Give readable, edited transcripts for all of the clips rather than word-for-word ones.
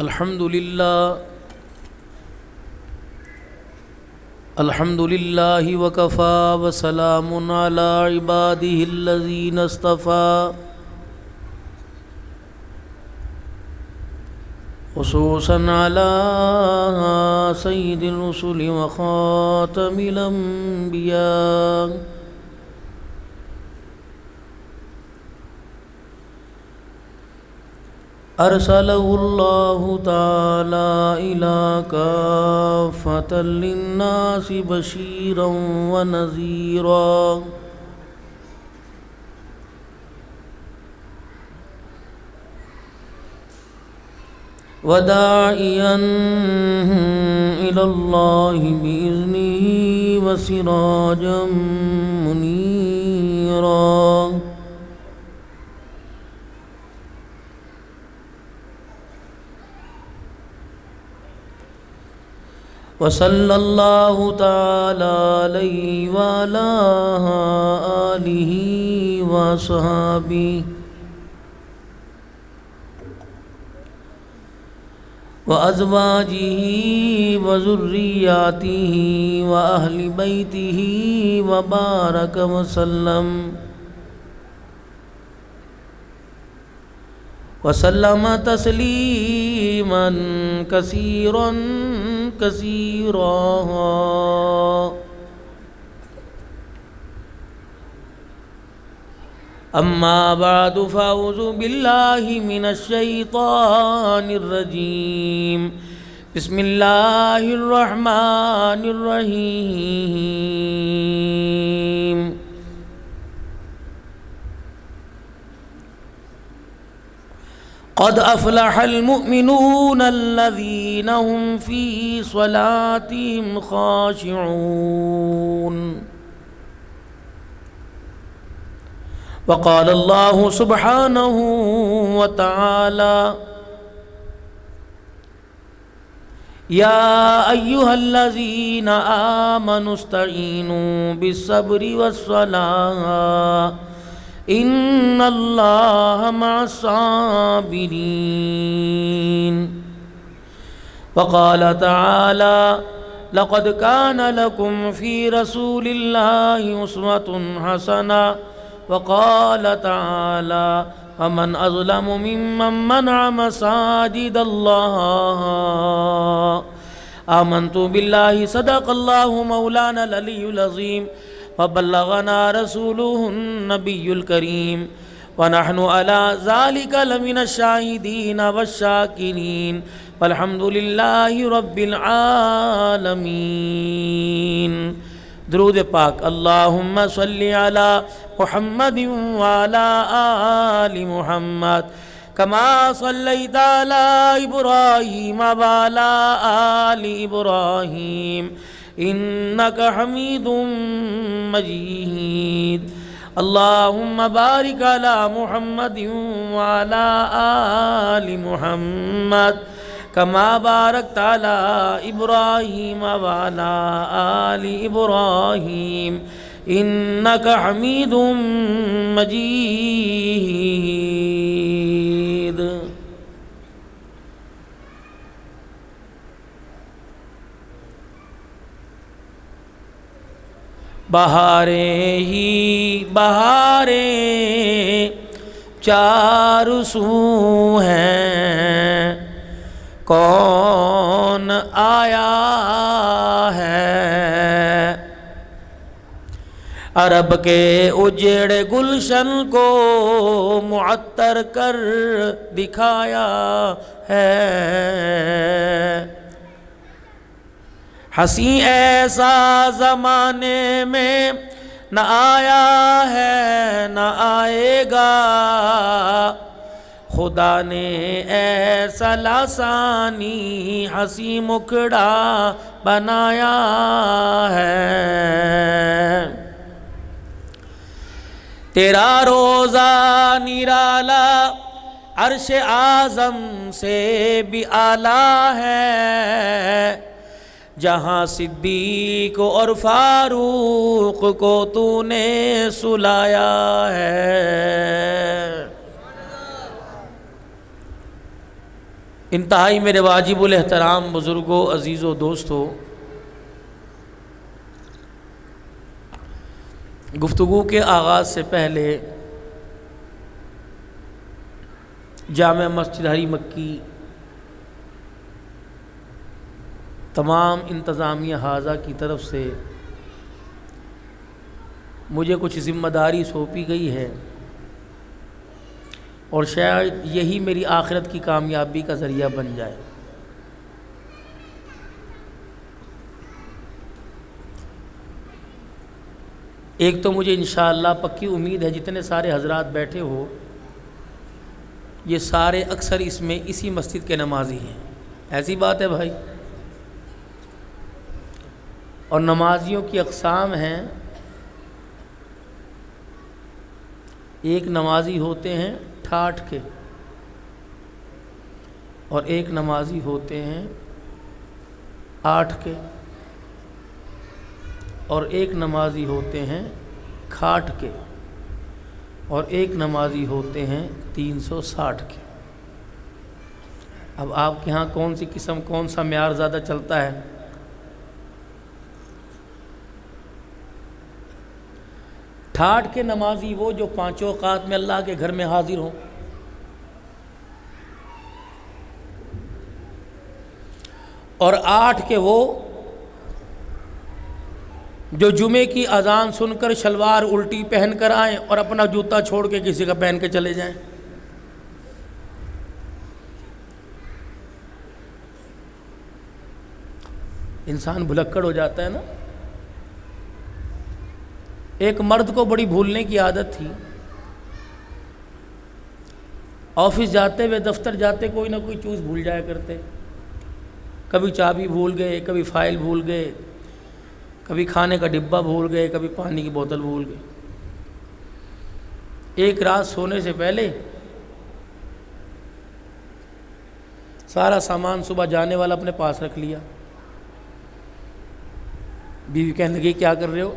الحمد لله وكفى وسلام على عباده الذين اصطفى خصوصا على سيد الرسل وخاتم الأنبياء أرسله الله تعالى إلى كافة للناس بشيرا ونذيرا وداعيا إلى الله بإذنه وسراجا منيرا وصلى الله تعالى عليه وعلى آله وصحبه وأزواجه وذرياته وأهل بيته وبارك وسلم تسليما كثيرا كثيرا. أما بعد فأعوذ بالله من الشيطان الرجيم. بسم الله الرحمن الرحيم. قد أفلح المؤمنون الذين هم في صلاتهم خاشعون. وقال الله سبحانه وتعالى: يا أيها الذين آمنوا استعينوا بالصبر والصلاة إن الله مع الصابرين. وقال تعالى: لقد كان لكم في رسول الله أسوة حسنة. وقال تعالى: ومن أظلم ممن منع مساجد الله. آمنت بالله صدق الله مولانا العلي العظيم وبلغنا رسوله النبي الكريم ونحن على ذلك لمن الشاهدين والشاكرين والحمد لله رب العالمين. درود پاک. اللہم صلی علی محمد وعلی آل محمد کما صلیت علی ابراہیم وعلی آل ابراہیم انک حمید مجید. اللہم بارک علی محمد وعلی آل محمد کما بارکت علی ابراہیم وعلی آل ابراہیم انک حمید مجید. بہاریں ہی بہاریں چار سو ہیں، کون آیا ہے؟ عرب کے اجڑے گلشن کو معطر کر دکھایا ہے. ہنسی ایسا زمانے میں نہ آیا ہے نہ آئے گا، خدا نے ایسا لاسانی ہنسی مکھڑا بنایا ہے. تیرا روزہ نرالا عرش اعظم سے بھی اعلیٰ ہے، جہاں صدیق اور فاروق کو تو نے سلایا ہے. انتہائی میرے واجب الاحترام بزرگوں، عزیزوں، دوستوں، گفتگو کے آغاز سے پہلے جامع مسجد ہری مکی تمام انتظامیہ حاضہ کی طرف سے مجھے کچھ ذمہ داری سونپی گئی ہے، اور شاید یہی میری آخرت کی کامیابی کا ذریعہ بن جائے۔ ایک تو مجھے انشاءاللہ پکی امید ہے جتنے سارے حضرات بیٹھے ہو یہ سارے اکثر اس میں اسی مسجد کے نمازی ہیں، ایسی بات ہے بھائی؟ اور نمازیوں کی اقسام ہیں، ایک نمازی ہوتے ہیں ٹھاٹھ کے، اور ایک نمازی ہوتے ہیں آٹھ کے، اور ایک نمازی ہوتے ہیں کھاٹ کے، اور ایک نمازی ہوتے ہیں 360 کے۔ اب آپ کے ہاں کون سی قسم، کون سا معیار زیادہ چلتا ہے؟ ٹھاٹھ کے نمازی وہ جو پانچوں اوقات میں اللہ کے گھر میں حاضر ہوں، اور آٹھ کے وہ جو جمعے کی اذان سن کر شلوار الٹی پہن کر آئیں اور اپنا جوتا چھوڑ کے کسی کا پہن کے چلے جائیں۔ انسان بھلکڑ ہو جاتا ہے نا۔ ایک مرد کو بڑی بھولنے کی عادت تھی، آفس جاتے ہوئے، دفتر جاتے کوئی نہ کوئی چیز بھول جایا کرتے، کبھی چابی بھول گئے، کبھی فائل بھول گئے، کبھی کھانے کا ڈبہ بھول گئے، کبھی پانی کی بوتل بھول گئے۔ ایک رات سونے سے پہلے سارا سامان صبح جانے والا اپنے پاس رکھ لیا۔ بیوی کہنے لگی کیا کر رہے ہو؟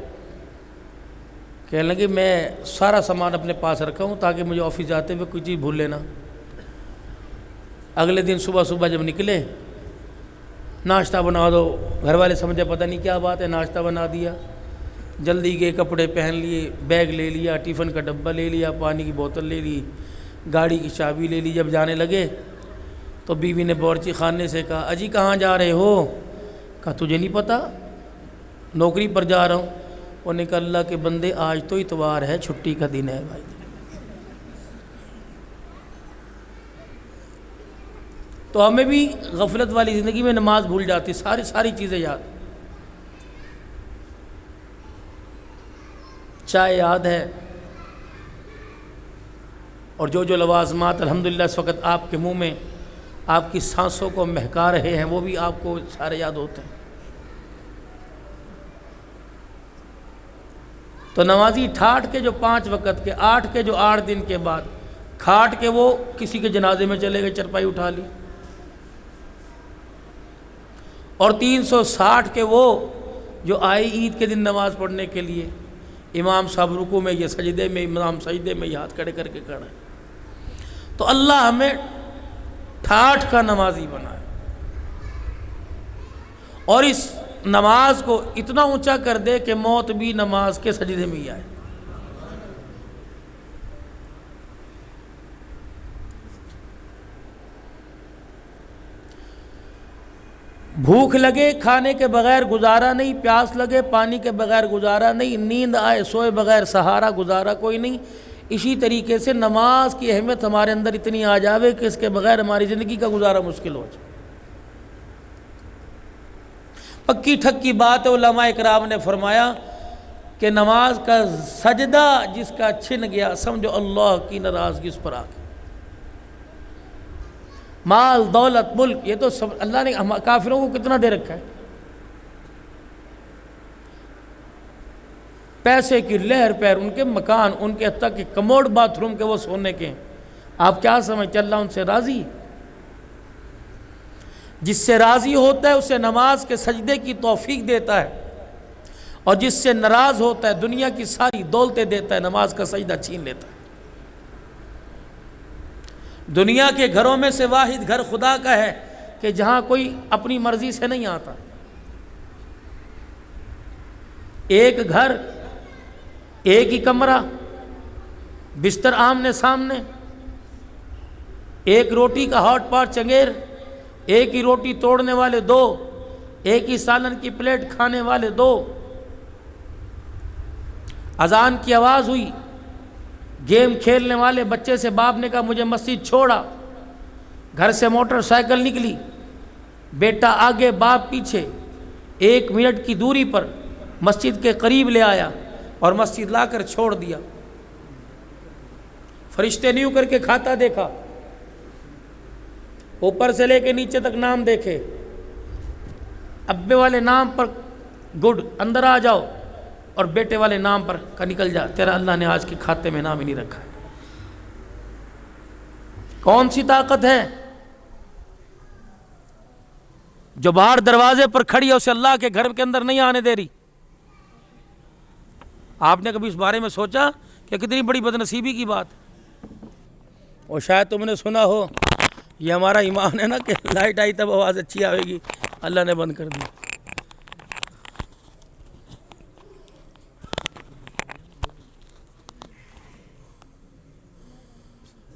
کہنے لگی میں سارا سامان اپنے پاس رکھا ہوں تاکہ مجھے آفس جاتے ہوئے کوئی چیز بھول لینا۔ اگلے دن صبح صبح جب نکلے، ناشتہ بنا دو، گھر والے سمجھے پتہ نہیں کیا بات ہے، ناشتہ بنا دیا، جلدی گئے، کپڑے پہن لیے، بیگ لے لیا، ٹیفن کا ڈبہ لے لیا، پانی کی بوتل لے لی، گاڑی کی چابی لے لی۔ جب جانے لگے تو بیوی نے باورچی خانے سے کہا اجی کہاں جا رہے ہو؟ کہا تجھے نہیں پتہ، نوکری پر جا رہا ہوں۔ انہوں نے کہا اللہ کے بندے آج تو اتوار ہے، چھٹی کا دن ہے بھائی۔ تو ہمیں بھی غفلت والی زندگی میں نماز بھول جاتی، ساری چیزیں یاد، چائے یاد ہے، اور جو لوازمات الحمدللہ اس وقت آپ کے منہ میں آپ کی سانسوں کو مہکا رہے ہیں وہ بھی آپ کو سارے یاد ہوتے ہیں۔ تو نمازی ٹھاٹھ کے جو 5 وقت کے، 8 کے جو 8 دن کے بعد، کھاٹ کے وہ کسی کے جنازے میں چلے گئے، چرپائی اٹھا لی، اور 360 کے وہ جو آئے عید کے دن نماز پڑھنے کے لیے، امام صاحب رکوع میں، یہ سجدے میں، امام سجدے میں، یہ ہاتھ کھڑے کر کے کھڑا ہے۔ تو اللہ ہمیں ٹھاٹھ کا نمازی بنائے، اور اس نماز کو اتنا اونچا کر دے کہ موت بھی نماز کے سجدے میں ہی آئے۔ بھوک لگے کھانے کے بغیر گزارا نہیں، پیاس لگے پانی کے بغیر گزارا نہیں، نیند آئے سوئے بغیر سہارا گزارا کوئی نہیں۔ اسی طریقے سے نماز کی اہمیت ہمارے اندر اتنی آ جاوے کہ اس کے بغیر ہماری زندگی کا گزارا مشکل ہو جائے۔ پکی ٹھکی بات ہے، علماء اکرام نے فرمایا کہ نماز کا سجدہ جس کا چھن گیا سمجھو اللہ کی ناراضگی اس پر آ گئی۔ مال دولت ملک یہ تو سب اللہ نے کافروں کو کتنا دے رکھا ہے، پیسے کی لہر پیر، ان کے مکان، ان کے حتیٰ کہ کموڈ باتھ روم کے وہ سونے کے ہیں۔ آپ کیا سمجھتے اللہ ان سے راضی؟ جس سے راضی ہوتا ہے اسے نماز کے سجدے کی توفیق دیتا ہے، اور جس سے ناراض ہوتا ہے دنیا کی ساری دولتیں دیتا ہے، نماز کا سجدہ چھین لیتا ہے۔ دنیا کے گھروں میں سے واحد گھر خدا کا ہے کہ جہاں کوئی اپنی مرضی سے نہیں آتا. ایک گھر، ایک ہی کمرہ، بستر آمنے سامنے، ایک روٹی کا ہاٹ پاٹ چنگیر، ایک ہی روٹی توڑنے والے دو، ایک ہی سالن کی پلیٹ کھانے والے دو. اذان کی آواز ہوئی، گیم کھیلنے والے بچے سے باپ نے کہا مجھے مسجد چھوڑا. گھر سے موٹر سائیکل نکلی، بیٹا آگے باپ پیچھے، 1 منٹ کی دوری پر مسجد کے قریب لے آیا اور مسجد لا کر چھوڑ دیا. فرشتے نے یوں کر کے کھاتا دیکھا، اوپر سے لے کے نیچے تک نام دیکھے. ابے والے نام پر گڈ اندر آ جاؤ، اور بیٹے والے نام پر کا نکل جا، تیرا اللہ نے آج کے کھاتے میں نام ہی نہیں رکھا. کون سی طاقت ہے جو باہر دروازے پر کھڑی ہے اسے اللہ کے گھر کے اندر نہیں آنے دے رہی؟ آپ نے کبھی اس بارے میں سوچا کہ کتنی بڑی بدنصیبی کی بات؟ اور شاید تم نے سنا ہو، یہ ہمارا ایمان ہے نا کہ لائٹ آئی تب آواز اچھی آئے گی، اللہ نے بند کر دی.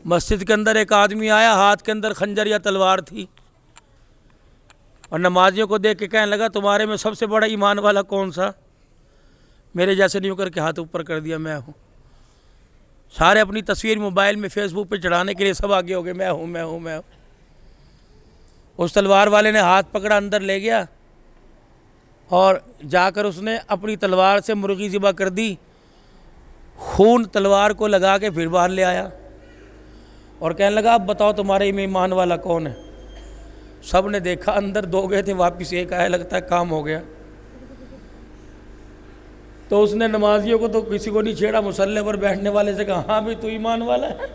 مسجد کے اندر ایک آدمی آیا، ہاتھ کے اندر خنجر یا تلوار تھی، اور نمازیوں کو دیکھ کے کہنے لگا تمہارے میں سب سے بڑا ایمان والا کون سا؟ میرے جیسے نہیں ہو کر کے ہاتھ اوپر کر دیا، میں ہوں. سارے اپنی تصویر موبائل میں فیس بک پہ چڑھانے کے لیے سب آگے ہو گئے، میں ہوں میں ہوں میں ہوں. اس تلوار والے نے ہاتھ پکڑا، اندر لے گیا، اور جا کر اس نے اپنی تلوار سے مرغی ذبح کر دی. خون تلوار کو لگا کے پھر باہر لے آیا اور کہنے لگا اب بتاؤ تمہارے میں ایمان والا کون ہے؟ سب نے دیکھا، اندر 2 گئے تھے، واپس ایک آیا، لگتا ہے کام ہو گیا. تو اس نے نمازیوں کو تو کسی کو نہیں چھیڑا، مصلی پر بیٹھنے والے سے کہا ہاں بھی تو ایمان والا ہے؟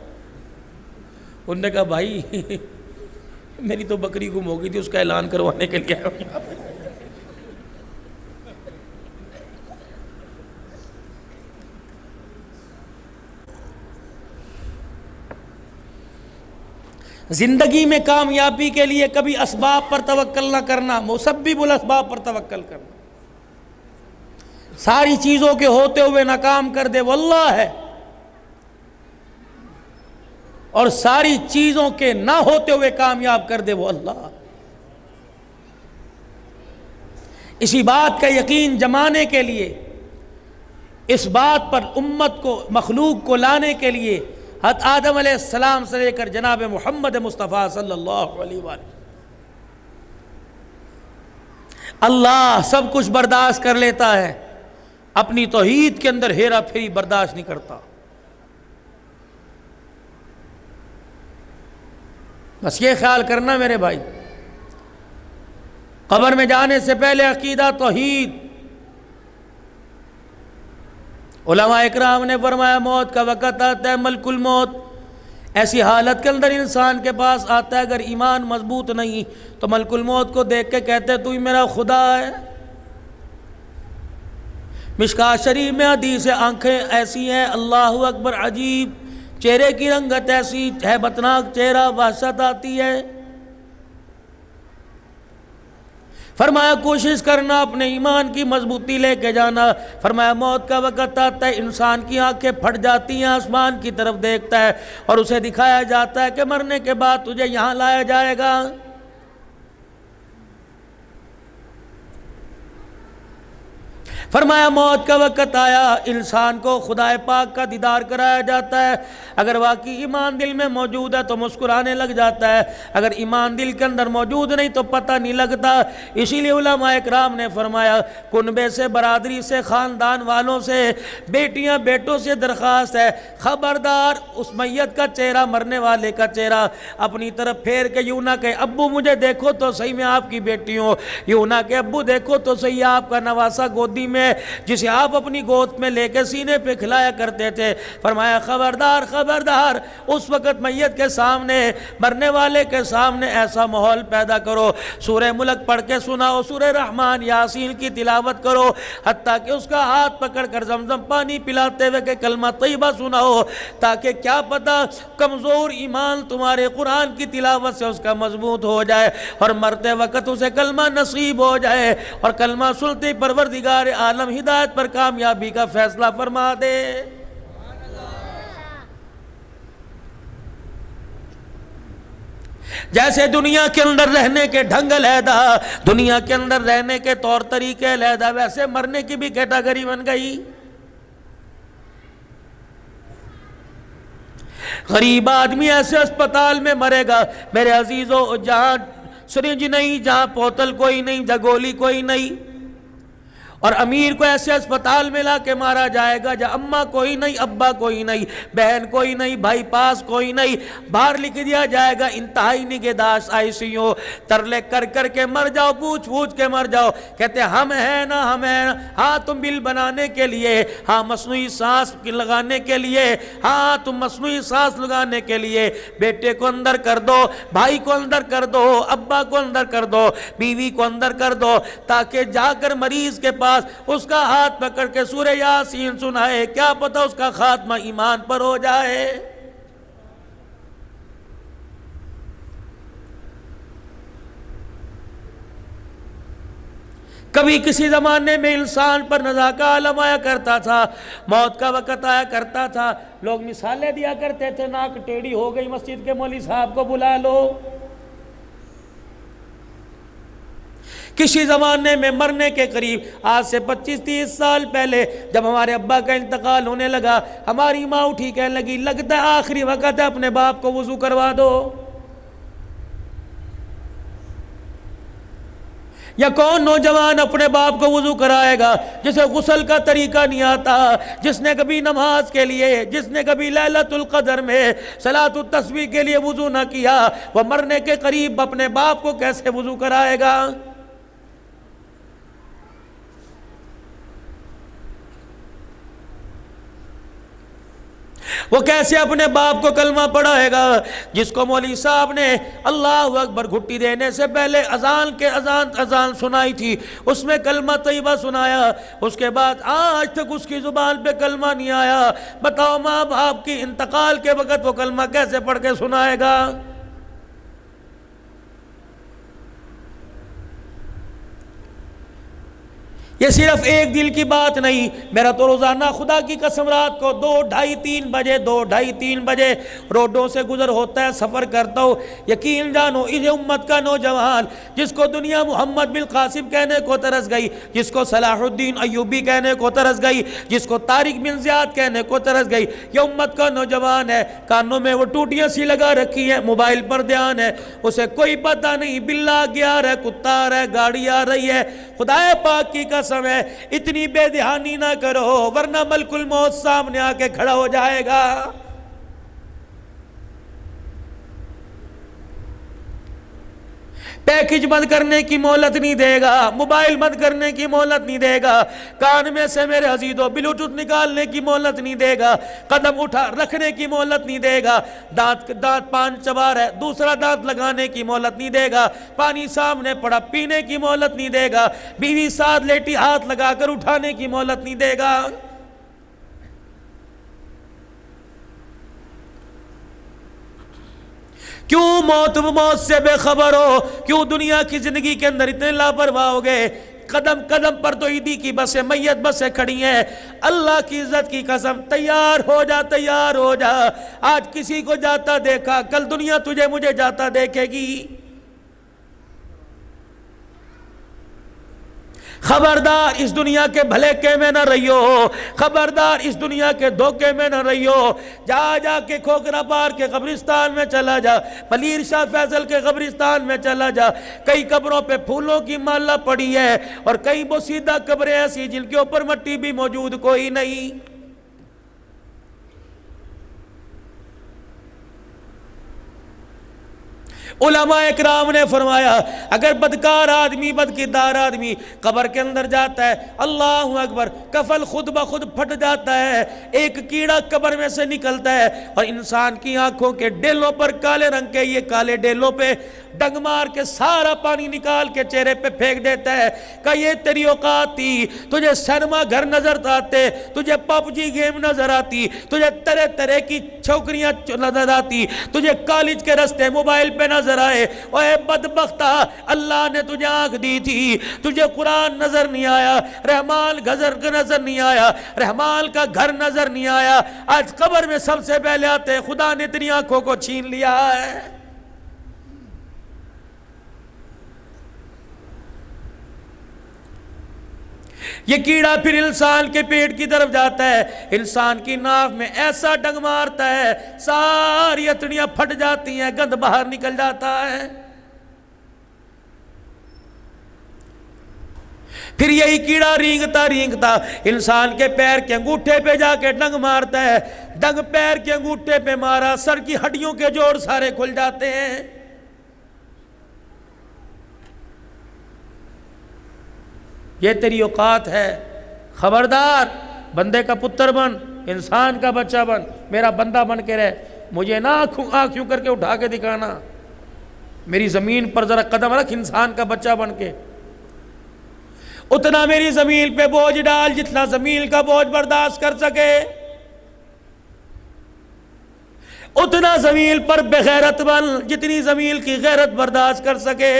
انہوں نے کہا بھائی میری تو بکری گم ہو گئی تھی، اس کا اعلان کروانے کے لیے آیا. زندگی میں کامیابی کے لیے کبھی اسباب پر توکل نہ کرنا، مسبب الاسباب پر توکل کرنا. ساری چیزوں کے ہوتے ہوئے ناکام کر دے وہ اللہ ہے، اور ساری چیزوں کے نہ ہوتے ہوئے کامیاب کر دے وہ اللہ. اسی بات کا یقین جمانے کے لیے، اس بات پر امت کو، مخلوق کو لانے کے لیے حضرت آدم علیہ السلام سے لے کر جناب محمد مصطفیٰ صلی اللہ علیہ وآلہ اللہ سب کچھ برداشت کر لیتا ہے، اپنی توحید کے اندر ہیرا پھیری برداشت نہیں کرتا. بس یہ خیال کرنا میرے بھائی، قبر میں جانے سے پہلے عقیدہ توحید. علماء اکرام نے فرمایا موت کا وقت آتا ہے، ملک الموت ایسی حالت کے اندر انسان کے پاس آتا ہے، اگر ایمان مضبوط نہیں تو ملک الموت کو دیکھ کے کہتے تو ہی میرا خدا ہے. مشکات شریف میں حدیث ہے، آنکھیں ایسی ہیں اللہ اکبر عجیب، چہرے کی رنگت ایسی ہیبتناک چہرہ، وحشت آتی ہے. فرمایا کوشش کرنا اپنے ایمان کی مضبوطی لے کے جانا. فرمایا موت کا وقت آتا ہے، انسان کی آنکھیں پھٹ جاتی ہیں، آسمان کی طرف دیکھتا ہے اور اسے دکھایا جاتا ہے کہ مرنے کے بعد تجھے یہاں لایا جائے گا. فرمایا موت کا وقت آیا، انسان کو خدا پاک کا دیدار کرایا جاتا ہے. اگر واقعی ایمان دل میں موجود ہے تو مسکرانے لگ جاتا ہے، اگر ایمان دل کے اندر موجود نہیں تو پتہ نہیں لگتا. اسی لیے علماء اکرام نے فرمایا کنبے سے، برادری سے، خاندان والوں سے، بیٹیاں بیٹوں سے درخواست ہے خبردار اس میت کا چہرہ، مرنے والے کا چہرہ اپنی طرف پھیر کے یوں نہ کہ ابو مجھے دیکھو تو صحیح میں آپ کی بیٹی ہوں، یوں نہ کہ ابو دیکھو تو صحیح آپ کا نواسا گودی میں ہے جسے آپ اپنی گود میں لے کے سینے پہ کھلایا کرتے تھے. فرمایا خبردار خبردار، اس وقت میت کے سامنے، مرنے والے کے سامنے ایسا ماحول پیدا کرو، سورہ ملک پڑھ کے سناؤ، سورہ رحمان یاسین کی تلاوت کرو، حتیٰ کہ اس کا ہاتھ پکڑ کر زمزم پانی پلاتے ہوئے کہ کلمہ طیبہ سناؤ، تاکہ کیا پتہ کمزور ایمان تمہارے قرآن کی تلاوت سے اس کا مضبوط ہو جائے اور مرتے وقت اسے کلمہ نصیب ہو جائے، اور کلمہ سنتے پروردگار عالم ہدایت پر کامیابی کا فیصلہ فرما دے. جیسے دنیا کے اندر رہنے کے ڈھنگ علیحدہ، دنیا کے اندر رہنے کے طور طریقے علیحدہ، ویسے مرنے کی بھی کیٹاگری بن گئی. غریب آدمی ایسے اسپتال میں مرے گا میرے عزیزو جہاں سرنج نہیں، جہاں بوتل کوئی نہیں، جہاں گولی کوئی نہیں. اور امیر کو ایسے اسپتال میں لا کے مارا جائے گا جہاں اماں کوئی نہیں، ابا کوئی نہیں، بہن کوئی نہیں، بھائی پاس کوئی نہیں. باہر لکھ دیا جائے گا انتہائی نگہداشت ICU، ترلے کر کر کے مر جاؤ، پوچھ پوچھ کے مر جاؤ. کہتے ہم ہیں نا، ہم ہیں نا. ہاں تم بل بنانے کے لیے، ہاں مصنوعی سانس لگانے کے لیے، ہاں تم مصنوعی سانس لگانے کے لیے بیٹے کو اندر کر دو، بھائی کو اندر کر دو، ابا کو اندر کر دو، بیوی کو اندر کر دو، تاکہ جا کر مریض کے پاس اس کا ہاتھ پکڑ کے سورہ یاسین سنائے، کیا پتہ اس کا خاتمہ ایمان پر ہو جائے. کبھی کسی زمانے میں انسان پر نزا کا عالم آیا کرتا تھا، موت کا وقت آیا کرتا تھا، لوگ مثالیں دیا کرتے تھے، ناک ٹیڑھی ہو گئی، مسجد کے مولوی صاحب کو بلا لو. کسی زمانے میں مرنے کے قریب، آج سے 25-30 سال پہلے جب ہمارے ابا کا انتقال ہونے لگا، ہماری ماں اٹھی کہنے لگی لگتا ہے آخری وقت ہے، اپنے باپ کو وضو کروا دو. یا کون نوجوان اپنے باپ کو وضو کرائے گا جسے غسل کا طریقہ نہیں آتا، جس نے کبھی نماز کے لیے، جس نے کبھی لیلۃ القدر میں صلاۃ التسبیح کے لیے وضو نہ کیا، وہ مرنے کے قریب اپنے باپ کو کیسے وضو کرائے گا؟ وہ کیسے اپنے باپ کو کلمہ پڑھائے گا؟ جس کو مولوی صاحب نے اللہ اکبر گھٹی دینے سے پہلے اذان سنائی تھی، اس میں کلمہ طیبہ سنایا، اس کے بعد آج تک اس کی زبان پہ کلمہ نہیں آیا. بتاؤ ماں باپ کی انتقال کے وقت وہ کلمہ کیسے پڑھ کے سنائے گا؟ یہ صرف ایک دل کی بات نہیں، میرا تو روزانہ خدا کی قسم رات کو 2:30-3 بجے روڈوں سے گزر ہوتا ہے، سفر کرتا ہوں. یقین جانو اس امت کا نوجوان جس کو دنیا محمد بن قاسم کہنے کو ترس گئی، جس کو صلاح الدین ایوبی کہنے کو ترس گئی، جس کو طارق بن زیاد کہنے کو ترس گئی، یہ امت کا نوجوان ہے. کانوں میں وہ ٹوٹیاں سی لگا رکھی ہیں، موبائل پر دھیان ہے، اسے کوئی پتہ نہیں بلا گیا رہا ہے، کتا آ رہا ہے، گاڑی آ رہی ہے. خدا پاک کی قسم ہے اتنی بے دھیانی نہ کرو ورنہ ملک الموت سامنے آ کے کھڑا ہو جائے گا. پیکج بند کرنے کی مہلت نہیں دے گا، موبائل بند کرنے کی مہلت نہیں دے گا، کان میں سے میرے عزیزو بلوٹوتھ نکالنے کی مہلت نہیں دے گا، قدم اٹھا رکھنے کی مہلت نہیں دے گا، دانت پان چبا رہا ہے دوسرا دانت لگانے کی مہلت نہیں دے گا، پانی سامنے پڑا پینے کی مہلت نہیں دے گا، بیوی ساتھ لیٹی ہاتھ لگا کر اٹھانے کی مہلت نہیں دے گا. کیوں موت سے بے خبر ہو؟ کیوں دنیا کی زندگی کے اندر اتنے لاپرواہ ہو گئے؟ قدم قدم پر تو عیدی کی بسیں، میت بسیں کھڑی ہیں. اللہ کی عزت کی قسم تیار ہو جا، تیار ہو جا. آج کسی کو جاتا دیکھا، کل دنیا تجھے مجھے جاتا دیکھے گی. خبردار اس دنیا کے بھلیکے میں نہ رہیو، خبردار اس دنیا کے دھوکے میں نہ رہیو. جا کے کھوکرا پار کے قبرستان میں چلا جا، پلیر شاہ فیصل کے قبرستان میں چلا جا. کئی قبروں پہ پھولوں کی مالا پڑی ہے اور کئی بوسیدہ قبریں ایسی جن کے اوپر مٹی بھی موجود کوئی نہیں. علماء اکرام نے فرمایا اگر بدکار آدمی بدکردار آدمی قبر کے اندر جاتا ہے، اللہ اکبر، کفن خود بخود پھٹ جاتا ہے، ایک کیڑا قبر میں سے نکلتا ہے اور انسان کی آنکھوں کے ڈیلوں پر کالے رنگ کے یہ کالے ڈیلوں پہ ڈنگ مار کے سارا پانی نکال کے چہرے پہ پھینک دیتا ہے کہ یہ تیری اوقات تھی، تجھے سینما گھر نظر آتے، تجھے پب جی گیم نظر آتی، تجھے طرح طرح کی چھوکریاں نظر آتی، تجھے کالج کے رستے موبائل پہ نظر آئے، اے بدبختہ اللہ نے تجھے آنکھ دی تھی، تجھے قرآن نظر نہیں آیا، رحمان گھر نظر نہیں آیا، رحمان کا گھر نظر نہیں آیا، آج قبر میں سب سے پہلے آتے خدا نے تیری آنکھوں کو چھین لیا ہے۔ یہ کیڑا پھر انسان کے پیٹ کی طرف جاتا ہے، انسان کی ناف میں ایسا ڈنگ مارتا ہے ساری اتڑیاں پھٹ جاتی ہیں، گند باہر نکل جاتا ہے۔ پھر یہی کیڑا رینگتا رینگتا انسان کے پیر کے انگوٹھے پہ جا کے ڈنگ مارتا ہے، ڈنگ پیر کے انگوٹھے پہ مارا، سر کی ہڈیوں کے جوڑ سارے کھل جاتے ہیں۔ یہ تیری اوقات ہے، خبردار، بندے کا پتر بن، انسان کا بچہ بن، میرا بندہ بن کے رہ، مجھے نہ آنکھوں کر کے اٹھا کے دکھانا، میری زمین پر ذرا قدم رکھ انسان کا بچہ بن کے، اتنا میری زمین پہ بوجھ ڈال جتنا زمین کا بوجھ برداشت کر سکے، اتنا زمین پر بغیرت بن جتنی زمین کی غیرت برداشت کر سکے۔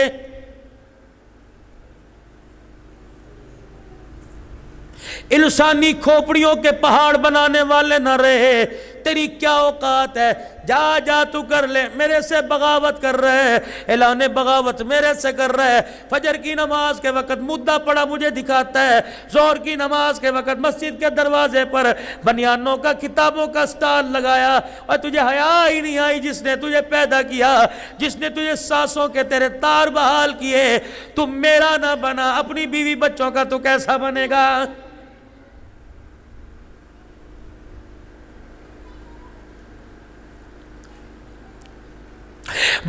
انسانی کھوپڑیوں کے پہاڑ بنانے والے نہ رہے، تیری کیا اوقات ہے، جا جا تو کر لے، میرے سے بغاوت کر رہے ہے، اعلان بغاوت میرے سے کر رہے ہے، فجر کی نماز کے وقت مدعا پڑا مجھے دکھاتا ہے، ظہر کی نماز کے وقت مسجد کے دروازے پر بنیانوں کا کتابوں کا سٹال لگایا، اور تجھے حیا ہی نہیں آئی، جس نے تجھے پیدا کیا، جس نے تجھے سانسوں کے تیرے تار بحال کیے، تم میرا نہ بنا، اپنی بیوی بچوں کا تو کیسا بنے گا؟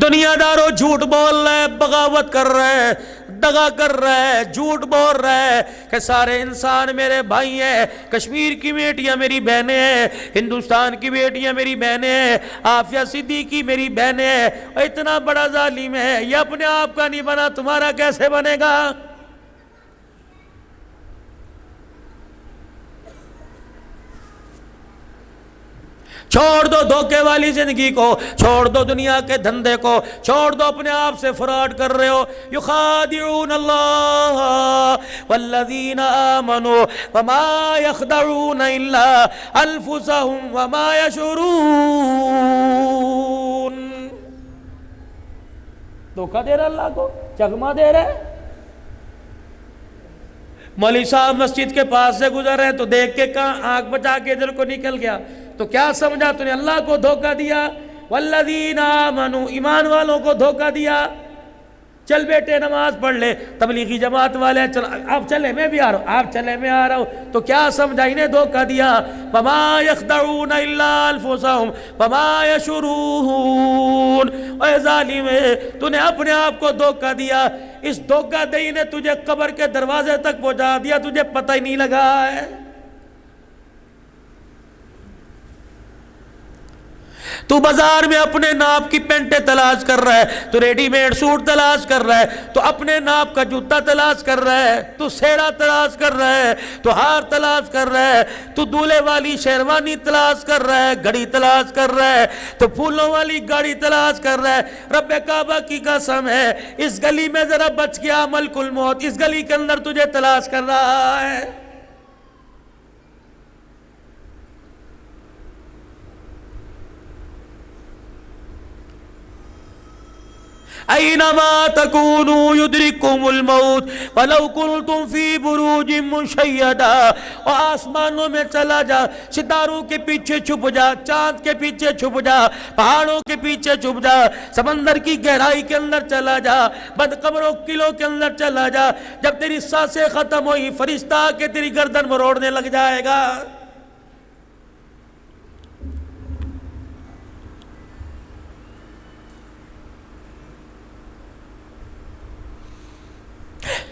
دنیا داروں جھوٹ بول رہے ہیں، بغاوت کر رہے ہیں، دغا کر رہے ہیں، جھوٹ بول رہے ہیں کہ سارے انسان میرے بھائی ہیں، کشمیر کی بیٹیاں میری بہنیں ہیں، ہندوستان کی بیٹیاں میری بہنیں ہیں، عافیہ صدیقی میری بہنیں ہیں، اتنا بڑا ظالم ہے، یہ اپنے آپ کا نہیں بنا، تمہارا کیسے بنے گا؟ چھوڑ دو دھوکے والی زندگی کو، چھوڑ دو دنیا کے دھندے کو، چھوڑ دو اپنے آپ سے فراڈ کر رہے ہو۔ یخادعون اللہ والذین آمنوا وما یخدعون الا انفسهم وما یشعرون۔ دھوکہ دے رہا اللہ کو، چکما دے رہے۔ مولوی صاحب مسجد کے پاس سے گزر رہے ہیں تو دیکھ کے کہاں آنکھ بچا کے ادھر کو نکل گیا، تو کیا سمجھا تو نے اللہ کو دھوکہ دیا؟ والذین آمنوا، ایمان والوں کو دھوکہ دیا۔ چل بیٹے نماز پڑھ لے، تبلیغی جماعت والے چل، آپ چلے میں بھی آ رہا ہوں، آپ چلے میں آ رہا ہوں، تو کیا سمجھا؟ انہیں دھوکہ دیا۔ وما یخدعون الا انفسهم وما یشعرون۔ اے ظالم، تو نے اپنے آپ کو دھوکہ دیا، اس دھوکہ دہی نے تجھے قبر کے دروازے تک پہنچا دیا، تجھے پتہ ہی نہیں لگا ہے۔ تو بازار میں اپنے ناپ کی پینٹیں تلاش کر رہا ہے، تو ریڈی میڈ سوٹ تلاش کر رہا ہے، تو اپنے ناپ کا جوتا تلاش کر رہا ہے، تو سیرا تلاش کر رہا ہے، تو ہار تلاش کر رہا ہے، تو دولہے والی شیروانی تلاش کر رہا ہے، گھڑی تلاش کر رہا ہے، تو پھولوں والی گاڑی تلاش کر رہا ہے۔ رب کعبہ کی قسم ہے، اس گلی میں ذرا بچ گیا ملک الموت، اس گلی کے اندر تجھے تلاش کر رہا ہے۔ اینما تکونوا یدرککم الموت ولو کنتم فی بروج مشیدہ۔ اور آسمانوں میں چلا جا، ستاروں کے پیچھے چھپ جا، چاند کے پیچھے چھپ جا، پہاڑوں کے پیچھے چھپ جا، سمندر کی گہرائی کے اندر چلا جا، بند قبروں قلعوں کے اندر چلا جا، جب تیری سانسیں ختم ہوئی فرشتہ آ کے تیری گردن مروڑنے لگ جائے گا۔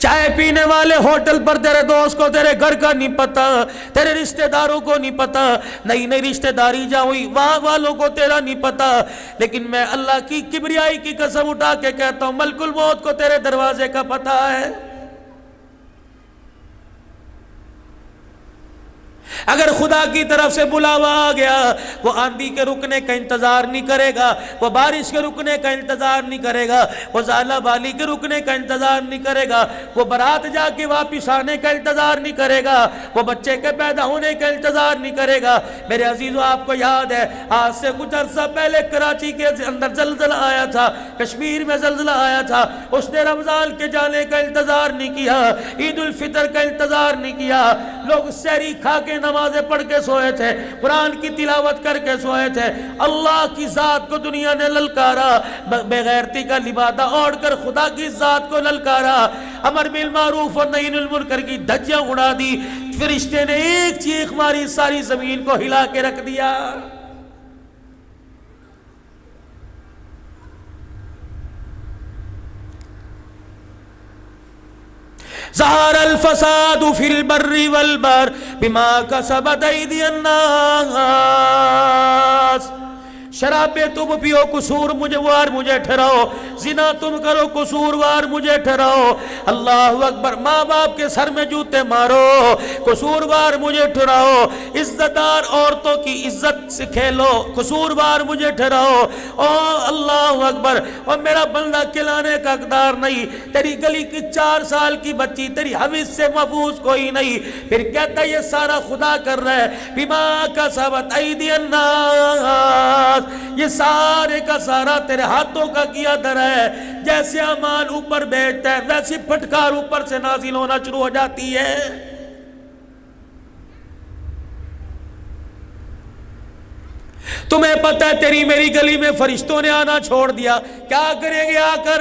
چائے پینے والے ہوٹل پر تیرے دوست کو تیرے گھر کا نہیں پتا، تیرے رشتہ داروں کو نہیں پتا، نئی نئی رشتہ داری جا ہوئی وہاں والوں کو تیرا نہیں پتا، لیکن میں اللہ کی کبریائی کی قسم اٹھا کے کہتا ہوں ملک الموت کو تیرے دروازے کا پتہ ہے۔ اگر خدا کی طرف سے بلاوا آ گیا، وہ آندھی کے رکنے کا انتظار نہیں کرے گا، وہ بارش کے رکنے کا انتظار نہیں کرے گا، وہ زالہ بالی کے رکنے کا انتظار نہیں کرے گا، وہ برات جا کے واپس آنے کا انتظار نہیں کرے گا، وہ بچے کے پیدا ہونے کا انتظار نہیں کرے گا۔ میرے عزیزو آپ کو یاد ہے آج سے کچھ عرصہ پہلے کراچی کے اندر زلزلہ آیا تھا، کشمیر میں زلزلہ آیا تھا، اس نے رمضان کے جانے کا انتظار نہیں کیا، عید الفطر کا انتظار نہیں کیا، لوگ سحری کھا کے نمازیں پڑھ کے سوئے تھے، قرآن کی تلاوت کر کے سوئے تھے۔ اللہ کی ذات کو دنیا نے للکارا، بے غیرتی کا لبادہ اوڑھ کر خدا کی ذات کو للکارا، امر بالمعروف اور نہی عن المنکر کی دھجیاں اڑا دی، فرشتے نے ایک چیخ ماری ساری زمین کو ہلا کے رکھ دیا۔ ظہر الفساد فی البر والبحر بما کسبت ایدی الناس۔ شرابیں تم پیو قصوروار مجھے ٹھہراؤ، زنا تم کرو قصوروار مجھے ٹھہراؤ، اللہ اکبر، ماں باپ کے سر میں جوتے مارو قصوروار مجھے ٹھہراؤ، عزت دار عورتوں کی عزت سے کھیلو قصوروار مجھے ٹھہراؤ، او اللہ اکبر، اور میرا بندہ کھلانے کا اقدار نہیں، تیری گلی کی 4 سال کی بچی تیری حویث سے محفوظ کوئی نہیں، پھر کہتا ہے یہ سارا خدا کر رہا ہے، بما کسبت ایدی الناس، یہ سارے کا سارا تیرے ہاتھوں کا کیا در ہے، جیسے امان اوپر بیٹھتا ہے ویسی پھٹکار اوپر سے نازل ہونا شروع ہو جاتی ہے۔ تمہیں پتہ ہے تیری میری گلی میں فرشتوں نے آنا چھوڑ دیا، کیا کریں گے آ کر؟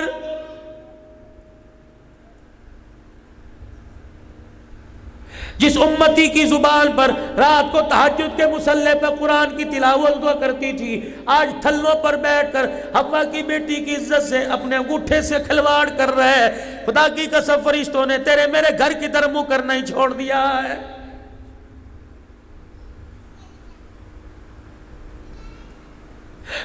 جس امتی کی زبان پر رات کو تہجد کے مصلی پہ قرآن کی تلاوت ہوا کرتی تھی، آج تھلوں پر بیٹھ کر حوا کی بیٹی کی عزت سے اپنے انگوٹھے سے کھلواڑ کر رہے ہیں۔ خدا کی قسم فرشتوں نے تیرے میرے گھر کی طرف منہ کرنا ہی چھوڑ دیا ہے۔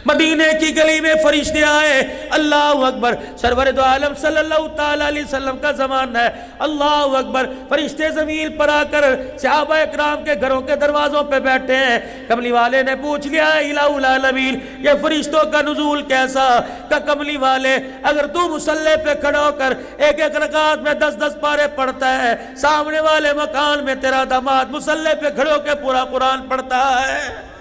مدینے کی گلی میں فرشتے آئے، اللہ اکبر، سرور دو عالم صلی اللہ تعالیٰ علیہ وسلم کا زمانہ ہے، اللہ اکبر، فرشتے زمین پر آ کر صحابہ اکرام کے گھروں کے دروازوں پہ بیٹھے ہیں۔ کملی والے نے پوچھ لیا الہ العالمین یہ فرشتوں کا نزول کیسا؟ کہ کملی والے اگر تو مصلی پہ کھڑا ہو کر ایک ایک رکعت میں 10 پارے پڑھتا ہے، سامنے والے مکان میں تیرا داماد مصلی پہ کھڑے ہو کے پورا قرآن پڑھتا ہے۔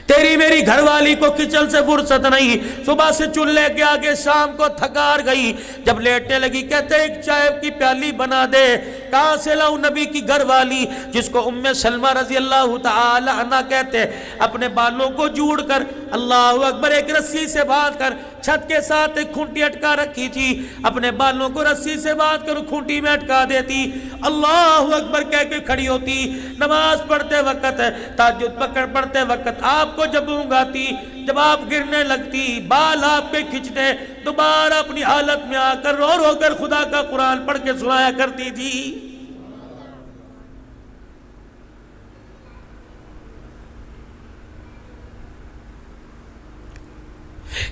تیری میری گھر والی کو کچن سے فرصت نہیں، صبح سے چولہے کے آگے شام کو تھکار گئی، جب لیٹنے لگی کہتے ایک چائے کی پیالی بنا دے، کہاں سے لاؤں نبی کی گھر والی جس کو ام سلمہ رضی اللہ تعالی عنہ کہتے، اپنے بالوں کو جوڑ کر اللہ اکبر ایک رسی سے باندھ کر چھت کے ساتھ ایک کھونٹی اٹکا رکھی تھی، اپنے بالوں کو رسی سے باندھ کر کھونٹی میں اٹکا دیتی، اللہ اکبر کہہ کے کھڑی ہوتی، نماز پڑھتے وقت تہجد پڑھتے وقت آپ کو جب اونگ آتی، جب آپ گرنے لگتی، بال آپ کے کھچتے، دوبارہ اپنی حالت میں آ کر رو رو کر خدا کا قرآن پڑھ کے سنایا کرتی تھی۔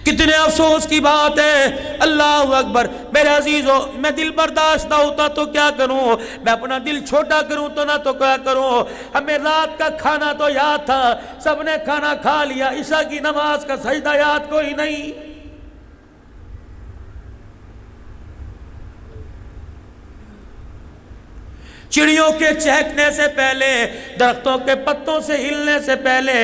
کتنے افسوس کی بات ہے، اللہ اکبر، میرے عزیزو، میں دل برداشت نہ ہوتا تو کیا کروں، میں اپنا دل چھوٹا کروں تو نہ تو کیا کروں، ہمیں رات کا کھانا تو یاد تھا، سب نے کھانا کھا لیا، عشاء کی نماز کا سجدہ یاد کوئی نہیں۔ چڑیوں کے چہکنے سے پہلے، درختوں کے پتوں سے ہلنے سے پہلے،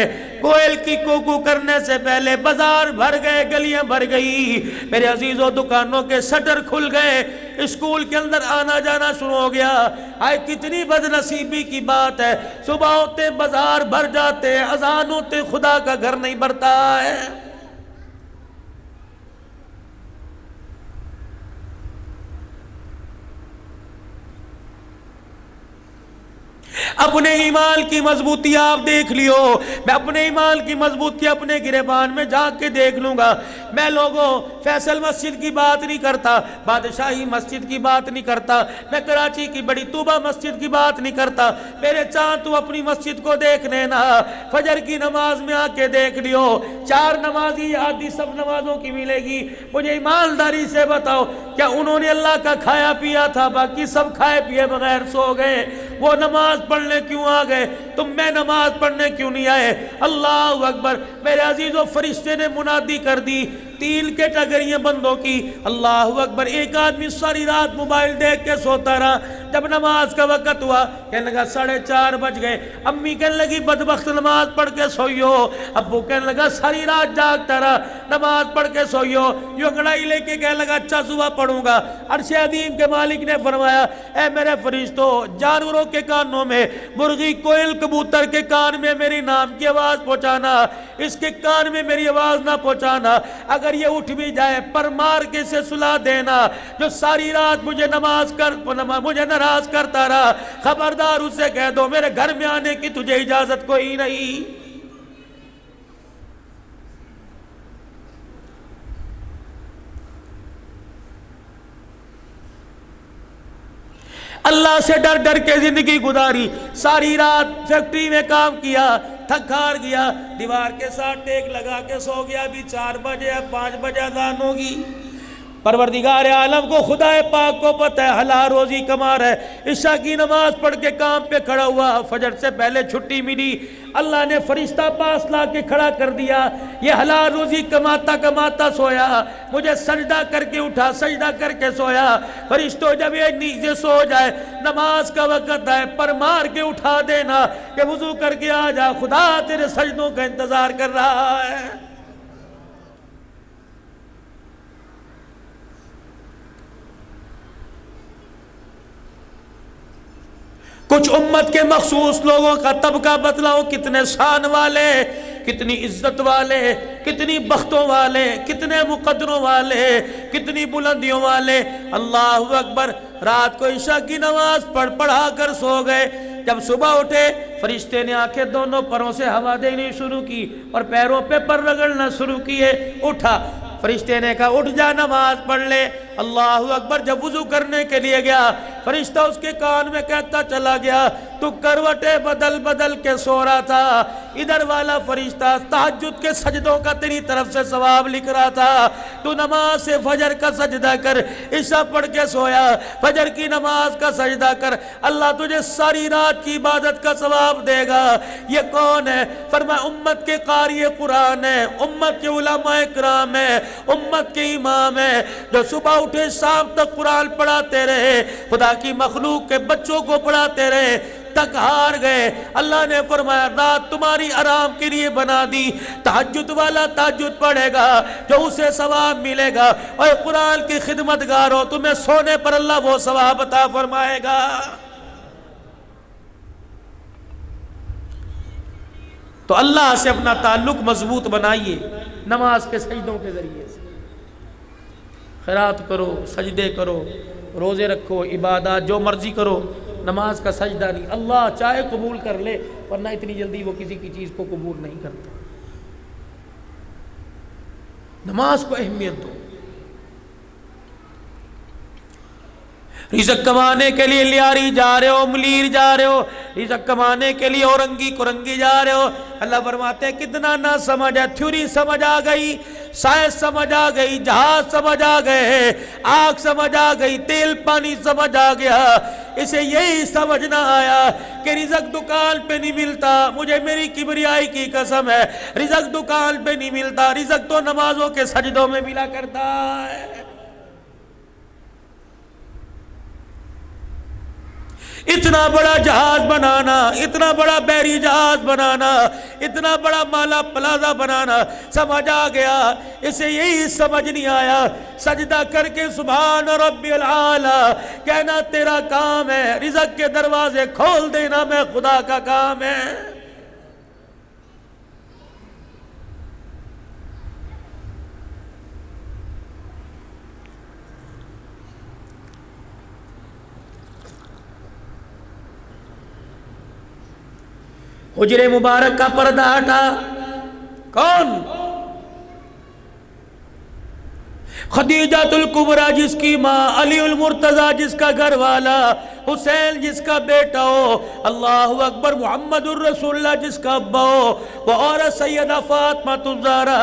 کوئل کی کوکو کرنے سے پہلے بازار بھر گئے، گلیاں بھر گئی، میرے عزیزوں، دکانوں کے شٹر کھل گئے، اسکول کے اندر آنا جانا شروع ہو گیا۔ آئے کتنی بد نصیبی کی بات ہے، صبح ہوتے بازار بھر جاتے، اذان ہوتے خدا کا گھر نہیں بھرتا ہے۔ اپنے ایمان کی مضبوطی آپ دیکھ لیو، میں اپنے ایمان کی مضبوطی اپنے گریبان میں جا کے دیکھ لوں گا۔ میں لوگوں فیصل مسجد کی بات نہیں کرتا، بادشاہی مسجد کی بات نہیں کرتا، میں کراچی کی بڑی طوبہ مسجد کی بات نہیں کرتا، میرے چاند تو اپنی مسجد کو دیکھ لینا، فجر کی نماز میں آ کے دیکھ لیو، 4 نمازی آدھی سب نمازوں کی ملے گی۔ مجھے ایمانداری سے بتاؤ، کیا انہوں نے اللہ کا کھایا پیا تھا؟ باقی سب کھائے پیے بغیر سو گئے، وہ نماز پڑھنے کیوں آ گئے؟ تم میں نماز پڑھنے کیوں نہیں آئے؟ اللہ اکبر! میرے عزیزو، فرشتے نے منادی کر دی 3 کیٹیگریاں بندوں کی۔ اللہ اکبر! ایک آدمی ساری رات موبائل دیکھ کے سوتا رہا، جب نماز کا وقت ہوا کہنے لگا 4:30 بج گئے، امی کہنے لگی بدبخت نماز پڑھ کے سوئیو، ابو کہنے لگا ساری رات جاگتا رہا، نماز پڑھ کے سوئیو، یہ انگڑائی لے کے کہنے لگا اچھا صبح پڑھوں گا۔ عرش عظیم کے مالک نے فرمایا اے میرے فرشتوں، جانوروں کے کانوں میں، مرغی کوئل کبوتر کے کان میں میری نام کی آواز پہنچانا، اس کے کان میں میری آواز نہ پہنچانا، اگر یہ اٹھ بھی جائے پر مار کے سے سلا دینا، جو ساری رات مجھے مجھے ناراض کرتا رہا، خبردار اسے کہہ دو میرے گھر میں آنے کی تجھے اجازت کوئی نہیں۔ اللہ سے ڈر ڈر کے زندگی گزاری، ساری رات فیکٹری میں کام کیا، تھک ہار گیا، دیوار کے ساتھ ٹیک لگا کے سو گیا، ابھی 4 بجے 5 بجے اذان ہوگی۔ پروردگار عالم کو، خدا پاک کو پتہ ہے حلال روزی کما رہا ہے، عشاء کی نماز پڑھ کے کام پہ کھڑا ہوا، فجر سے پہلے چھٹی ملی، اللہ نے فرشتہ پاس لا کے کھڑا کر دیا، یہ حلال روزی کماتا کماتا سویا، مجھے سجدہ کر کے اٹھا، سجدہ کر کے سویا۔ فرشتوں جب یہ نیچے سو جائے، نماز کا وقت آئے، پر مار کے اٹھا دینا کہ وضو کر کے آ جا، خدا تیرے سجدوں کا انتظار کر رہا ہے۔ کچھ امت کے مخصوص لوگوں کا طبقہ بتلاؤ، کتنے شان والے، کتنی عزت والے، کتنی بختوں والے، کتنے مقدروں والے، کتنی بلندیوں والے۔ اللہ اکبر! رات کو عشاء کی نماز پڑھا کر سو گئے، جب صبح اٹھے فرشتے نے آنکھیں دونوں پروں سے ہوا دینی شروع کی اور پیروں پہ پر رگڑنا شروع کیے۔ اٹھا، فرشتے نے کہا اٹھ جا نماز پڑھ لے۔ اللہ اکبر! جب وضو کرنے کے لیے گیا، فرشتہ اس کے کان میں کہتا چلا گیا تو کروٹیں بدل بدل کے سو رہا تھا، ادھر والا فرشتہ تہجد کے سجدوں کا تیری طرف سے ثواب لکھ رہا تھا، تو نماز سے فجر کا سجدہ کر، عشاء پڑھ کے سویا، فجر کی نماز کا سجدہ کر، اللہ تجھے ساری رات کی عبادت کا ثواب دے گا۔ یہ کون ہے؟ فرمایا امت کے قاری قرآن ہے، امت کے علماء کرام ہے، امت کے امام ہے، جو صبح اٹھے شام تک قرآن پڑھاتے رہے، خدا کی مخلوق کے بچوں کو پڑھاتے رہے، تک ہار گئے۔ اللہ نے فرمایا رات تمہاری آرام کے لیے بنا دی، تہجد والا تہجد پڑھے گا جو اسے ثواب ملے گا، اور قرآن کی خدمت گارو تمہیں سونے پر اللہ وہ ثواب عطا فرمائے گا۔ تو اللہ سے اپنا تعلق مضبوط بنائیے نماز کے سجدوں کے ذریعے سے، خیرات کرو، سجدے کرو، روزے رکھو، عبادات جو مرضی کرو، نماز کا سجدہ نہیں۔ اللہ چاہے قبول کر لے، ورنہ اتنی جلدی وہ کسی کی چیز کو قبول نہیں کرتا۔ نماز کو اہمیت دو۔ رزق کمانے کے لیے لیاری جا رہے ہو، ملیر جا رہے ہو، رزق کمانے کے لیے اورنگی کرنگی جا رہے ہو، اللہ فرماتے ہیں کتنا نہ سمجھ ہے، تھیوری سمجھ آ گئی، سائنس سمجھ آ گئی، جہاز سمجھ آ گئے، آگ سمجھ آ گئی، تیل پانی سمجھ آ گیا، اسے یہی سمجھ نہ آیا کہ رزق دکان پہ نہیں ملتا، مجھے میری کبریائی کی قسم ہے، رزق دکان پہ نہیں ملتا، رزق تو نمازوں کے سجدوں میں ملا کرتا ہے۔ اتنا بڑا جہاز بنانا، اتنا بڑا بحری جہاز بنانا، اتنا بڑا مالا پلازا بنانا سمجھ آ گیا، اسے یہی سمجھ نہیں آیا سجدہ کر کے سبحان ربی العالی کہنا تیرا کام ہے، رزق کے دروازے کھول دینا میں خدا کا کام ہے۔ حجرے مبارک کا پردہ ہٹا. کون؟ خدیجۃ الکبریٰ جس کی ماں، علی المرتضیٰ جس کا گھر والا، حسین جس کا بیٹا ہو، اللہ اکبر، محمد الرسول اللہ جس کا ابا ہو، وہ عورت سیدہ فاطمہ الزہرا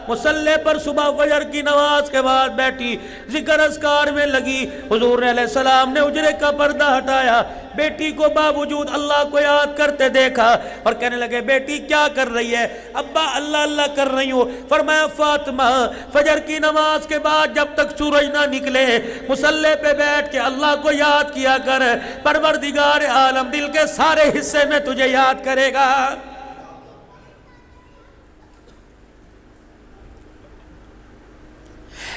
مصلی پر صبح فجر کی نماز کے بعد بیٹھی ذکر اذکار میں لگی. حضور علیہ السلام نے حجرے کا پردہ ہٹایا، بیٹی کو باوجود اللہ کو یاد کرتے دیکھا اور کہنے لگے بیٹی کیا کر رہی ہے؟ ابا اللہ اللہ کر رہی ہوں. فرمایا فاطمہ فجر کی نماز کے بعد جب تک سورج نہ نکلے مصلی پہ بیٹھ کے اللہ کو یاد کیا کر، پروردگار عالم دل کے سارے حصے میں تجھے یاد کرے گا.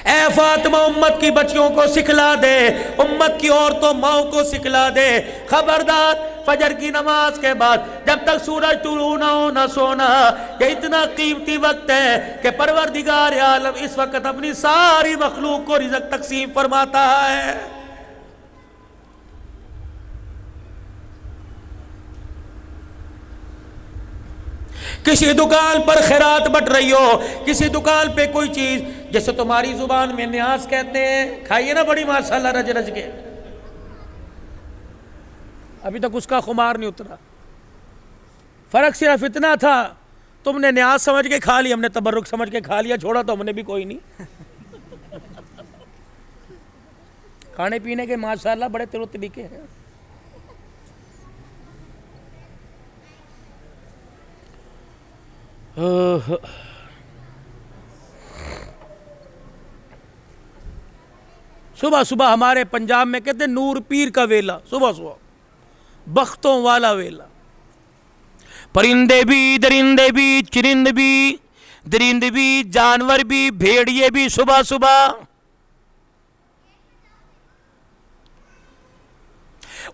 اے فاطمہ امت کی بچیوں کو سکھلا دے، امت کی عورتوں ماؤں کو سکھلا دے، خبردار فجر کی نماز کے بعد جب تک سورج طلوع نہ ہو نہ سونا. یہ اتنا قیمتی وقت ہے کہ پروردگار عالم اس وقت اپنی ساری مخلوق کو رزق تقسیم فرماتا ہے. کسی دکان پر خیرات بٹ رہی ہو، کسی دکان پہ کوئی چیز جیسے تمہاری زبان میں نیاز کہتے ہیں، کھائیے نا بڑی ماشاءاللہ رج رج کے. ابھی تک اس کا خمار نہیں اترا. فرق صرف اتنا تھا تم نے نیاز سمجھ کے کھا لی، ہم نے تبرک سمجھ کے کھا لیا، چھوڑا تو ہم نے بھی کوئی نہیں. کھانے پینے کے ماشاءاللہ بڑے طرح طریقے ہیں. صبح صبح ہمارے پنجاب میں کہتے ہیں نور پیر کا ویلا، صبح صبح بختوں والا ویلا. پرندے بھی، درندے بھی، چرند بھی، درند بھی، جانور بھی، بھیڑیے بھی صبح صبح.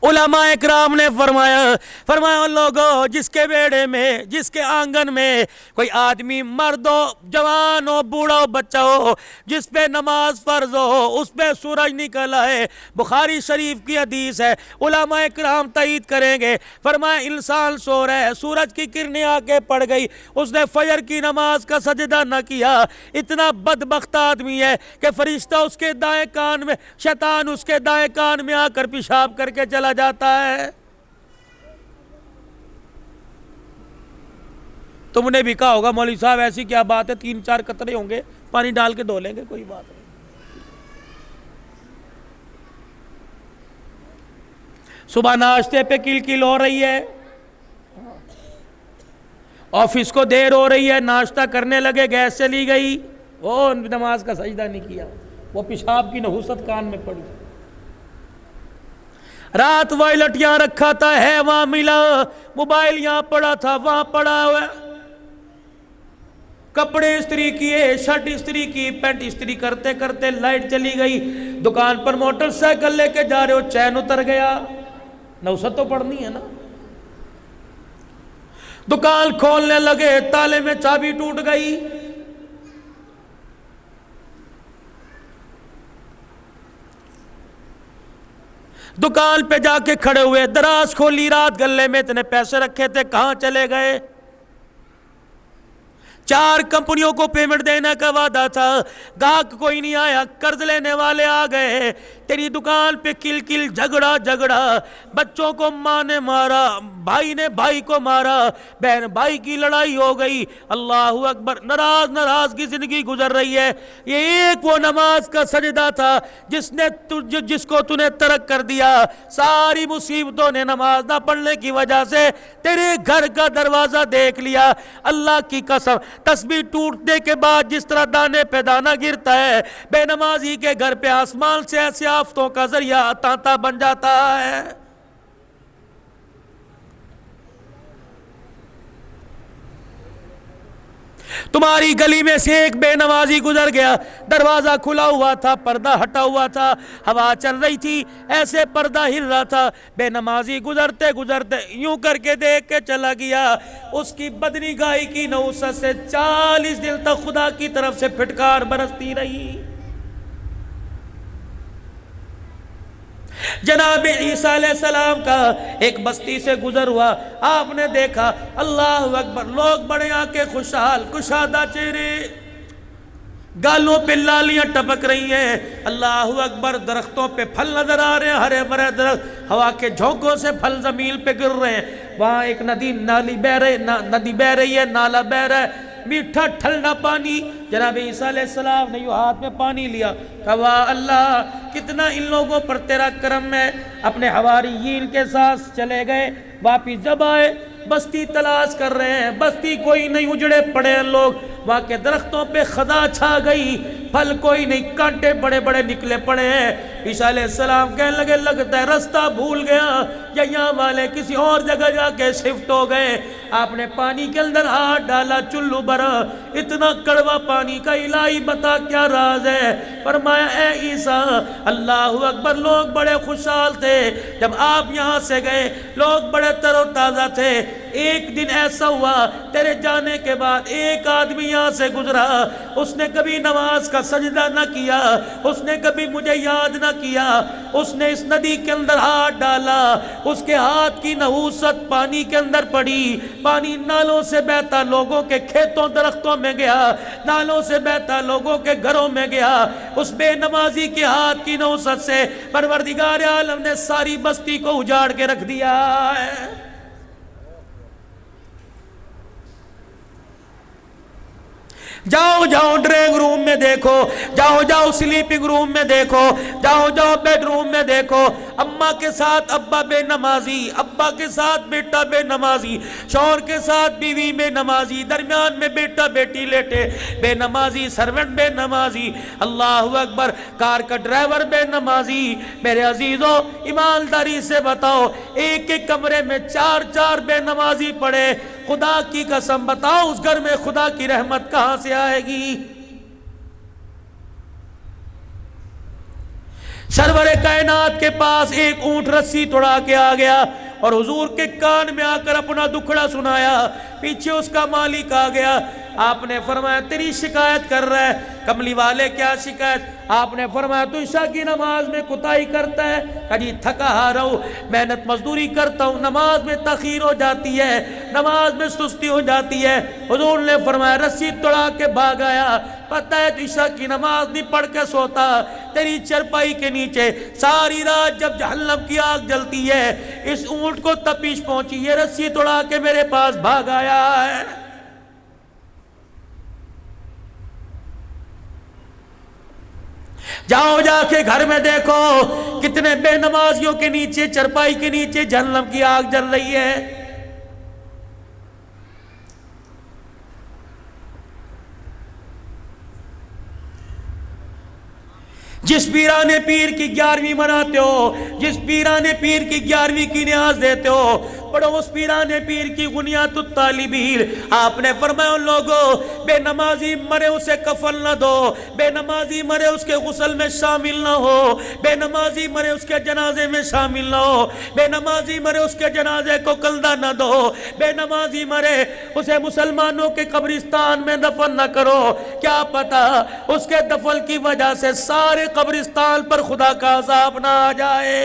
علماء اکرام نے فرمایا لوگو جس کے بیڑے میں، جس کے آنگن میں کوئی آدمی مرد ہو، جوان ہو، بوڑھا ہو، بچہ ہو، جس پہ نماز فرض ہو، اس پہ سورج نکل آئے. بخاری شریف کی حدیث ہے، علماء اکرام تائید کریں گے. فرمایا انسان سو رہا ہے، سورج کی کرنیں آ کے پڑ گئی، اس نے فجر کی نماز کا سجدہ نہ کیا، اتنا بدبخت آدمی ہے کہ فرشتہ اس کے دائیں کان میں، شیطان اس کے دائیں کان میں آ کر پیشاب کر کے چلا جاتا ہے. تم نے بھی کہا ہوگا مولوی صاحب ایسی کیا بات ہے، 3-4 قطرے ہوں گے پانی ڈال کے دھو لیں گے، کوئی بات نہیں. صبح ناشتے پہ کل کل ہو رہی ہے، آفس کو دیر ہو رہی ہے، ناشتہ کرنے لگے گیس چلی گئی، وہ نماز کا سجدہ نہیں کیا، وہ پیشاب کی نحوست کان میں پڑی. رات وائلٹ یہاں رکھا تھا، ہے وہاں ملا، موبائل یہاں پڑا تھا وہاں پڑا ہوا، کپڑے استری کیے، شرٹ استری کی، پینٹ استری کرتے کرتے لائٹ چلی گئی. دکان پر موٹر سائیکل لے کے جا رہے ہو، چین اتر گیا، نوست تو پڑھنی ہے نا. دکان کھولنے لگے، تالے میں چابی ٹوٹ گئی. دکان پہ جا کے کھڑے ہوئے، دراز کھولی، رات گلے میں اتنے پیسے رکھے تھے کہاں چلے گئے؟ 4 کمپنیوں کو پیمنٹ دینے کا وعدہ تھا، گاہک کوئی نہیں آیا، قرض لینے والے آ گئے. تیری دکان پہ کل کل، جھگڑا، بچوں کو ماں نے مارا، بھائی نے بھائی کو مارا، بہن بھائی کی لڑائی ہو گئی. اللہ اکبر، ناراض کی زندگی گزر رہی ہے. یہ ایک وہ نماز کا سجدہ تھا جس کو تو نے ترک کر دیا. ساری مصیبتوں نے نماز نہ پڑھنے کی وجہ سے تیرے گھر کا دروازہ دیکھ لیا. اللہ کی قسم، تسبیح ٹوٹنے کے بعد جس طرح دانے پہ دانا گرتا ہے، بے نمازی کے گھر پہ آسمان سے ایسے آفتوں کا ذریعہ تانتا بن جاتا ہے. تمہاری گلی میں سے ایک بے نمازی گزر گیا، دروازہ کھلا ہوا تھا، پردہ ہٹا ہوا تھا، ہوا چل رہی تھی، ایسے پردہ ہل رہا تھا. بے نمازی گزرتے یوں کر کے دیکھ کے چلا گیا. اس کی بدنگاہی کی نحوست سے 40 دن تک خدا کی طرف سے پھٹکار برستی رہی. جناب عیسیٰ علیہ السلام کا ایک بستی سے گزر ہوا، آپ نے دیکھا اللہ اکبر، لوگ بڑے آنکھیں خوشحال، کشادہ چہرے، گالوں پہ لالیاں ٹپک رہی ہیں، اللہ اکبر، درختوں پہ پھل نظر آ رہے ہیں، ہرے بھرے درخت، ہوا کے جھونکوں سے پھل زمین پہ گر رہے ہیں، وہاں ایک ندی بہ رہی ہے، نالا بہ رہا ہے، میٹھا ٹھنڈا پانی۔ جناب عیسیٰ علیہ السلام نے یوں ہاتھ میں پانی لیا، کہا واہ اللہ کتنا ان لوگوں پر تیرا کرم ہے، اپنے حواریین کے ساتھ چلے گئے، واپس جب آئے بستی تلاش کر رہے ہیں، بستی کوئی نہیں، اجڑے پڑے ہیں لوگ، وہاں کے درختوں پہ خزاں چھا گئی، پھل کوئی نہیں، کانٹے بڑے بڑے نکلے پڑے ہیں۔ عیسیٰ علیہ السلام کہنے لگے لگتا ہے رستہ بھول گیا یا یہاں والے کسی اور جگہ جا کے شفٹ ہو گئے۔ آپ نے پانی کے اندر ہاتھ ڈالا، چلو بھرا، اتنا کڑوا پانی کا الہی بتا کیا راز ہے؟ فرمایا اے عیسیٰ اللہ اکبر، لوگ بڑے خوشحال تھے جب آپ یہاں سے گئے، لوگ بڑے تر و تازہ تھے، ایک دن ایسا ہوا تیرے جانے کے بعد ایک آدمی یہاں سے گزرا، اس نے کبھی نماز کا سجدہ نہ کیا، اس نے کبھی مجھے یاد نہ کیا، اس نے اس ندی کے اندر ہاتھ ڈالا، اس کے ہاتھ کی نحوست پانی کے اندر پڑی، پانی نالوں سے بہتا لوگوں کے کھیتوں درختوں میں گیا، نالوں سے بہتا لوگوں کے گھروں میں گیا، اس بے نمازی کے ہاتھ کی نحوست سے پروردگار عالم نے ساری بستی کو اجاڑ کے رکھ دیا ہے۔ جاؤ جاؤ ڈرائنگ روم میں دیکھو، جاؤ جاؤ سلیپنگ روم میں دیکھو، جاؤ جاؤ بیڈ روم میں دیکھو، اماں کے ساتھ ابا بے نمازی، ابا کے ساتھ بیٹا بے نمازی، شوہر کے ساتھ بیوی بے نمازی، درمیان میں بیٹا بیٹی لیٹے بے نمازی، سرونٹ بے نمازی، اللہ اکبر، کار کا ڈرائیور بے نمازی۔ میرے عزیزوں ایمانداری سے بتاؤ، ایک ایک کمرے میں چار چار بے نمازی پڑے، خدا کی قسم بتاؤ اس گھر میں خدا کی رحمت کہاں سے آئے گی؟ سرور کائنات کے پاس ایک اونٹ رسی توڑا کے آ گیا اور حضور کے کان میں آ کر اپنا دکھڑا سنایا، پیچھے اس کا مالک آ گیا، آپ نے فرمایا تیری شکایت کر رہا ہے، کملی والے کیا شکایت؟ آپ نے فرمایا تو عشاء کی نماز میں کوتاہی کرتا ہے، کہ جی تھکا ہارا ہوں، محنت مزدوری کرتا ہوں، نماز میں تاخیر ہو جاتی ہے، نماز میں سستی ہو جاتی ہے۔ حضور نے فرمایا رسی توڑا کے بھاگ آیا، پتہ ہے تو عشاء کی نماز نہیں پڑھ کے سوتا، تیری چرپائی کے نیچے ساری رات جب جہنم کی آگ جلتی ہے، اس اونٹ کو تپش پہنچی، یہ رسی توڑا کے میرے پاس بھاگ آیا ہے۔ جاؤ جا کے گھر میں دیکھو کتنے بے نمازیوں کے نیچے، چرپائی کے نیچے جہنم کی آگ جل رہی ہے۔ جس پیرانے پیر کی 11ویں مناتے ہو، جس پیرانے پیر کی 11ویں کی نیاز دیتے ہو، پڑھو اس پیرانے پیر کی غنیات الطالبین۔ آپ نے فرمایا ان لوگوں بے نمازی مرے اسے کفن نہ دو، بے نمازی مرے اس کے غسل میں شامل نہ ہو، بے نمازی مرے اس کے جنازے میں شامل نہ ہو، بے نمازی مرے اس کے جنازے کو کلدہ نہ دو، بے نمازی مرے اسے مسلمانوں کے قبرستان میں دفن نہ کرو، کیا پتا اس کے دفن کی وجہ سے سارے قبرستان پر خدا کا عذاب نہ آ جائے۔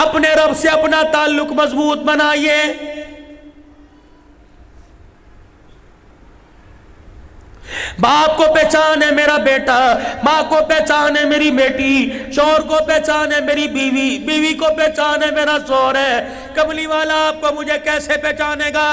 اپنے رب سے اپنا تعلق مضبوط بنائیے۔ باپ کو پہچانے میرا بیٹا، ماں کو پہچانے میری بیٹی، شوہر کو پہچانے میری بیوی، بیوی کو پہچانے میرا شوہر ہے۔ کملی والا آپ کو مجھے کیسے پہچانے گا؟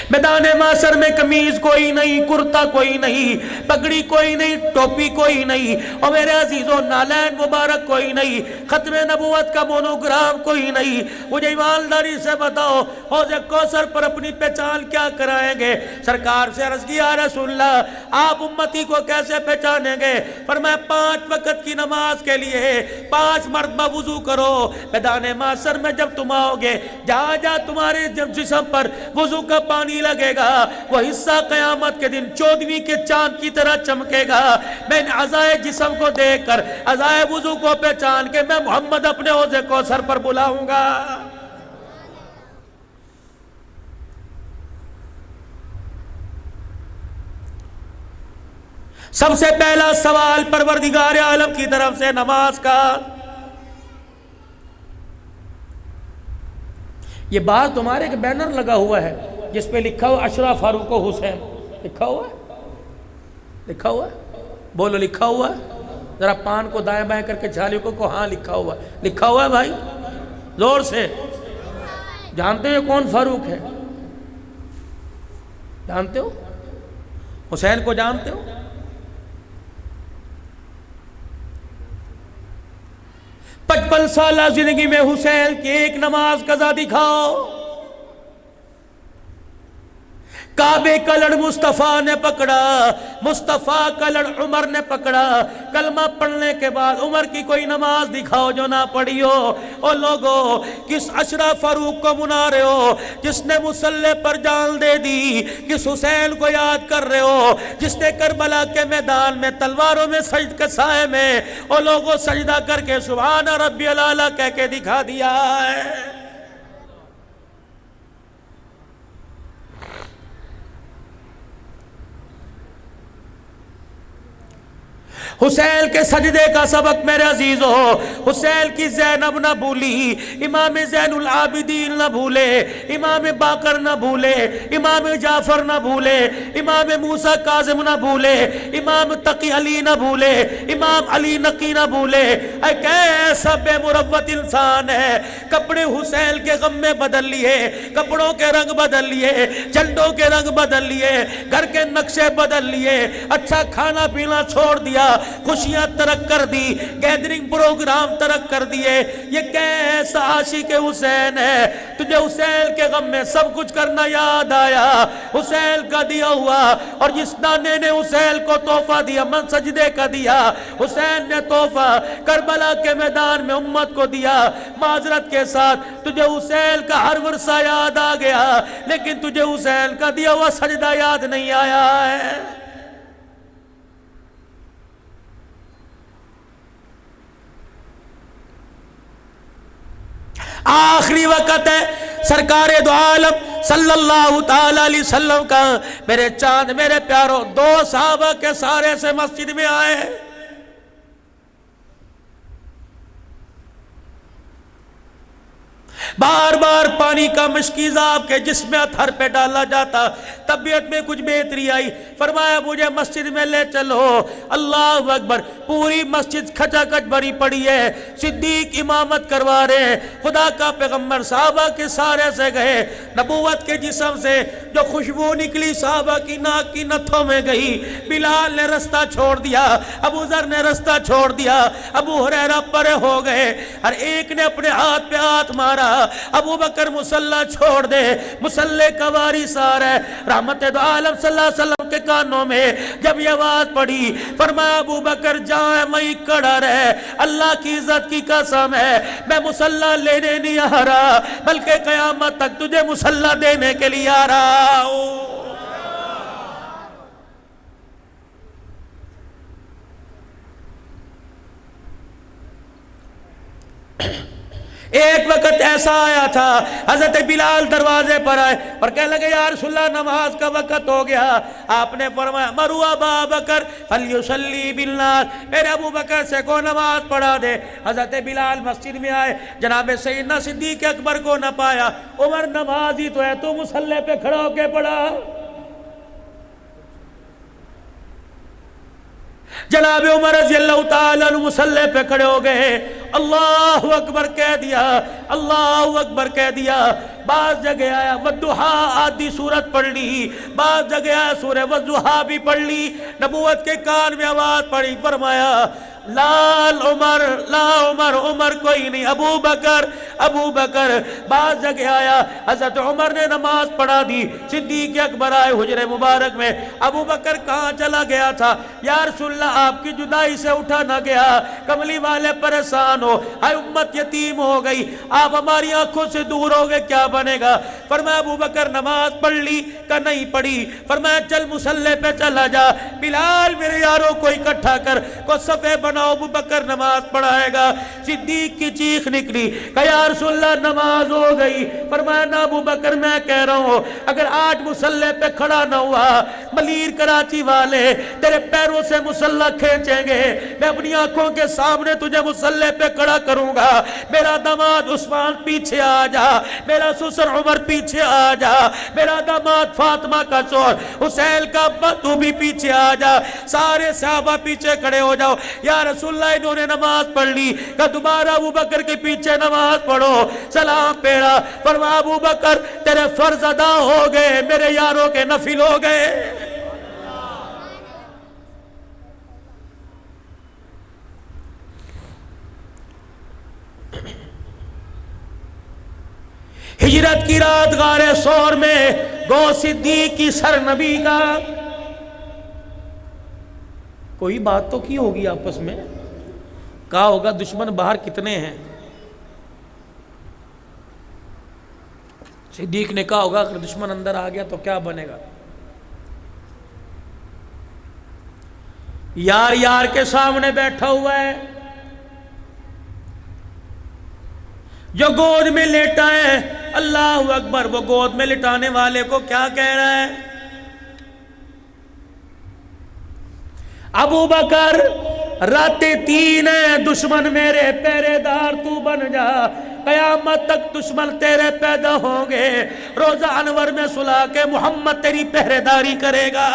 میدان معاشر میں قمیض کوئی نہیں، کرتا کوئی نہیں، پگڑی کوئی نہیں، ٹوپی کوئی نہیں، اور میرے عزیزوں نالین مبارک کوئی نہیں، ختم نبوت کا مونوگرام کوئی نہیں۔ مجھے ایمانداری سے بتاؤ حوض کوثر پر اپنی پہچان کیا کرائیں گے؟ سرکار سے عرض کیا یا رسول اللہ آپ امتی کو کیسے پہچانیں گے؟ فرمایا 5 وقت کی نماز کے لیے 5 مرتبہ وضو کرو، میدان معاشر میں جب تم آؤ گے، جہاں جہاں تمہارے جسم پر وضو کا پانی نہیں لگے گا، وہ حصہ قیامت کے دن 14ویں کے چاند کی طرح چمکے گا۔ میں نے اعضائے جسم کو دیکھ کر، اعضائے وضو کو پہچان کے میں محمد اپنے حوض کوثر پر بلاؤں گا۔ سب سے پہلا سوال پروردگار عالم کی طرف سے نماز کا۔ یہ بات تمہارے ایک بینر لگا ہوا ہے جس پہ لکھا ہوا اشرف فاروق و حسین، لکھا ہوا ہے، لکھا ہوا ہے، بولو لکھا ہوا ہے، ذرا پان کو دائیں بائیں کر کے جھالیوں کو ہاں لکھا ہوا ہے، لکھا ہوا ہے بھائی، زور سے۔ جانتے ہو کون فاروق ہے؟ جانتے ہو؟ حسین کو جانتے ہو؟ 55 سالہ زندگی میں حسین کی ایک نماز قضا دکھاؤ۔ کعبے کا لڑ مصطفیٰ نے پکڑا، مصطفیٰ کا لڑ عمر نے پکڑا، کلمہ پڑھنے کے بعد عمر کی کوئی نماز دکھاؤ جو نہ پڑھی ہو۔ او لوگو، کس اشرف فاروق کو منا رہے ہو جس نے مصلی پر جان دے دی؟ کس حسین کو یاد کر رہے ہو جس نے کربلا کے میدان میں تلواروں میں سجد کے سائے میں او لوگو سجدہ کر کے سبحان ربی العالی کہہ کے دکھا دیا ہے؟ حسین کے سجدے کا سبق میرے عزیزو، حسین کی زینب نہ بھولی، امام زین العابدین نہ بھولے، امام باقر نہ بھولے، امام جعفر نہ بھولے، امام موسیٰ کاظم نہ بھولے، امام تقی علی نہ بھولے، امام علی نقی نہ بھولے۔ اے کیسا بے مروت انسان ہے، کپڑے حسین کے غم میں بدل لیے، کپڑوں کے رنگ بدل لیے، جھنڈوں کے رنگ بدل لیے، گھر کے نقشے بدل لیے، اچھا کھانا پینا چھوڑ دیا، خوشیاں ترک کر دی، گیدرنگ پروگرام ترک کر دیے۔ یہ کیسا عاشق حسین ہے، تجھے حسین کے غم میں سب کچھ کرنا یاد آیا، حسین کا دیا ہوا۔ اور جس نانے نے حسین کو تحفہ دیا، من سجدے کا دیا، حسین نے تحفہ کربلا کے میدان میں امت کو دیا۔ معذرت کے ساتھ تجھے حسین کا ہر ورثہ یاد آ گیا، لیکن تجھے حسین کا دیا ہوا سجدہ یاد نہیں آیا ہے۔ آخری وقت ہے سرکار دو عالم صلی اللہ تعالی علیہ وسلم کا۔ میرے چاند میرے پیاروں، 2 صحابہ کے سارے سے مسجد میں آئے، بار بار پانی کا مشکیزاب کے جسم اتھر پہ ڈالا جاتا، طبیعت میں کچھ بہتری آئی، فرمایا مجھے مسجد میں لے چلو۔ اللہ اکبر، پوری مسجد کھچا کھچ بھری پڑی ہے، صدیق امامت کروا رہے ہیں، خدا کا پیغمبر صحابہ کے سارے سے گئے، نبوت کے جسم سے جو خوشبو نکلی صحابہ کی ناک کی نتھوں میں گئی۔ بلال نے رستہ چھوڑ دیا، ابو ذر نے رستہ چھوڑ دیا، ابو ہریرہ پرے ہو گئے، ہر ایک نے اپنے ہاتھ پہ ہاتھ مارا۔ ابو بکر مصلی چھوڑ دے، مصلی کا وارث آ رہا ہے۔ رحمت دو عالم صلی اللہ علیہ وسلم کے کانوں میں جب یہ آواز پڑی، فرمایا ابو بکر جائیں وہیں کھڑا رہے، اللہ کی عزت کی قسم ہے میں مصلی لینے نہیں آ رہا، بلکہ قیامت تک تجھے مصلی دینے کے لیے آ رہا ہوں۔ ایک وقت ایسا آیا تھا، حضرت بلال دروازے پر آئے اور کہنے لگے یا رسول اللہ نماز کا وقت ہو گیا۔ آپ نے فرمایا مروا ابا بکر فلیصلی بالناس، میرے ابو بکر سے کو نماز پڑھا دے۔ حضرت بلال مسجد میں آئے، جناب سیدنا صدیق اکبر کو نہ پایا۔ عمر نماز ہی تو ہے، تو مصلی پہ کھڑا ہو کے پڑھا۔ جناب عمر رضی اللہ تعالیٰ عنہ مصلی پہ کھڑے ہو گئے، اللہ اکبر کہہ دیا، اللہ اکبر کہہ دیا۔ بعض جگہ آیا والضحیٰ آدھی سورت پڑھ لی، بعض جگہ آیا سورہ والضحیٰ بھی پڑھ لی۔ نبوت کے کان میں آواز پڑی، فرمایا لال عمر، لا عمر، عمر کوئی نہیں، ابو بکر، ابو بکر۔ بعض جگہ آیا حضرت عمر نے نماز پڑھا دی، صدیق اکبر آئے حجرے مبارک میں، ابو بکر کہاں چلا گیا تھا؟ یا رسول اللہ آپ کی جدائی سے اٹھا نہ گیا، کملی والے پریشان ہو، اے امت یتیم ہو گئی، آپ ہماری آنکھوں سے دور ہو گئے، کیا بنے گا؟ فرمایا ابو بکر نماز پڑھ لی کہ نہیں پڑھی؟ فرمایا چل مصلی پہ چلا جا، بلال میرے یاروں کو اکٹھا کر، کو صفے بناؤ، ابو بکر نماز پڑھائے گا۔ صدیق کی چیخ نکلی کہ یا رسول اللہ نماز ہو گئی۔ فرمایا نہ ابو بکر، میں کہہ رہا ہوں اگر آج مصلی پہ کھڑا نہ ہوا، ملیر کراچی والے تیرے پیروں سے مصلی کھینچیں گے، میں اپنی آنکھوں کے سامنے تجھے مصلی پہ کھڑا کروں گا۔ میرا داماد عثمان پیچھے آ جا، میرا سسر عمر پیچھے آ جا، میرا داماد فاطمہ کا شوہر حسین کا ابا تو بھی پیچھے آ جا، سارے صحابہ پیچھے کھڑے ہو جاؤ۔ یا رسول اللہ انہوں نے نماز پڑھ لی کہ دوبارہ ابو بکر کے پیچھے نماز پڑھو، سلام پیڑا۔ فرمایا ابو بکر تیرے فرض ادا ہو گئے، میرے یاروں کے نفل ہو گئے۔ ہجرت کی رات غار ثور میں گو صدیق کی سر نبی کا کوئی بات تو کی ہوگی آپس میں، کہا ہوگا دشمن باہر کتنے ہیں؟ صدیق نے کہا ہوگا اگر دشمن اندر آ گیا تو کیا بنے گا؟ یار یار کے سامنے بیٹھا ہوا ہے، جو گود میں لیٹا ہے، اللہ اکبر، وہ گود میں لٹانے والے کو کیا کہہ رہا ہے؟ ابو بکر راتیں 3 ہیں، دشمن میرے پہرے دار، تو بن جا، قیامت تک دشمن تیرے پیدا ہوں گے، روزہ انور میں سلا کے محمد تیری پہرے داری کرے گا۔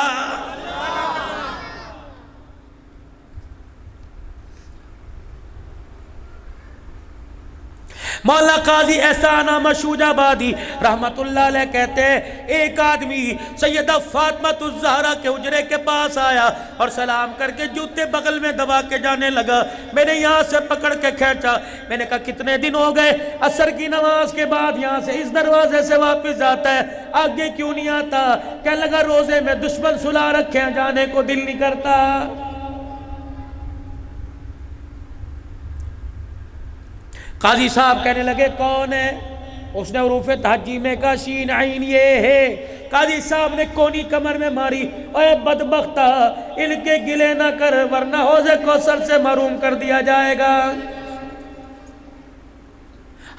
مولا قاضی احسان احمد شوج آبادی رحمت اللہ علیہ کہتے ہیں ایک آدمی سیدہ فاطمہ الزہرا کے حجرے کے پاس آیا اور سلام کر کے جوتے بغل میں دبا کے جانے لگا۔ میں نے یہاں سے پکڑ کے کھینچا، میں نے کہا کتنے دن ہو گئے؟ عصر کی نماز کے بعد یہاں سے اس دروازے سے واپس جاتا ہے، آگے کیوں نہیں آتا؟ کہنے لگا روزے میں دشمن سلا رکھے ہیں، جانے کو دل نہیں کرتا۔ قاضی صاحب کہنے لگے کون ہے؟ اس نے حروف تہجی میں کہا شین عین یہ ہے۔ قاضی صاحب نے کونی کمر میں ماری، اے بدبختہ ان کے گلے نہ کر ورنہ حوض کوثر سے محروم کر دیا جائے گا۔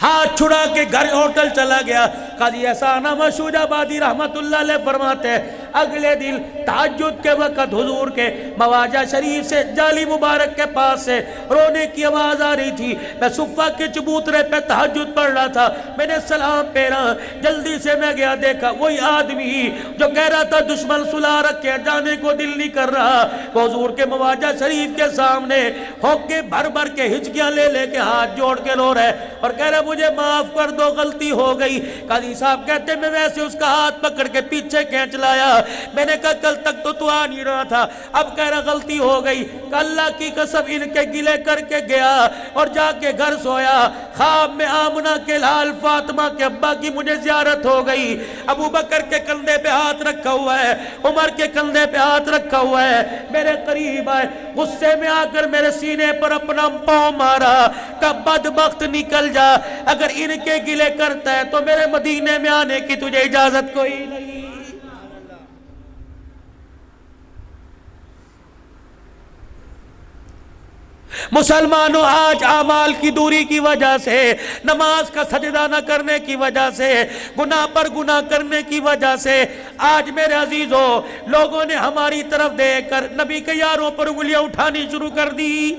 ہاتھ چھڑا کے گھر ہوٹل چلا گیا۔ قاضی احسان احمد شوج آبادی رحمت اللہ علیہ فرماتے ہیں اگلے دن تہجد کے وقت حضور کے مواجہ شریف سے جالی مبارک کے پاس سے رونے کی آواز آ رہی تھی۔ میں صفہ کے چبوترے پہ تہجد پڑھ رہا تھا، میں نے سلام پھیرا، جلدی سے میں گیا، دیکھا وہی آدمی جو کہہ رہا تھا دشمن سلا رکھے جانے کو دل نہیں کر رہا، وہ حضور کے مواجہ شریف کے سامنے ہوکے بھر بھر کے ہچکیاں لے لے کے ہاتھ جوڑ کے رو رہے اور کہہ رہا مجھے معاف کر دو، غلطی ہو گئی۔ قاضی صاحب کہتے ہیں میں ویسے اس کا ہاتھ پکڑ کے پیچھے کھینچ لایا، میں نے کہا کل تک تو آ نہیں رہا تھا، اب کہہ رہا غلطی ہو گئی۔ کہ اللہ کی قسم ان کے گلے کر کے گیا اور جا کے گھر سویا، خواب میں آمنہ کے لال فاطمہ کے ابا کی مجھے زیارت ہو گئی، ابو بکر کے کندھے پہ ہاتھ رکھا ہوا ہے، عمر کے کندھے پہ ہاتھ رکھا ہوا ہے، میرے قریب آئے، غصے میں آ کر میرے سینے پر اپنا پاؤں مارا کہ بدبخت نکل جا، اگر ان کے گلے کرتا ہے تو میرے مدینے میں آنے کی تجھے اجازت کوئی نہیں۔ مسلمانوں آج اعمال کی دوری کی وجہ سے، نماز کا سجدہ نہ کرنے کی وجہ سے، گناہ پر گناہ کرنے کی وجہ سے آج میرے عزیزوں لوگوں نے ہماری طرف دیکھ کر نبی کے یاروں پر انگلیاں اٹھانی شروع کر دی۔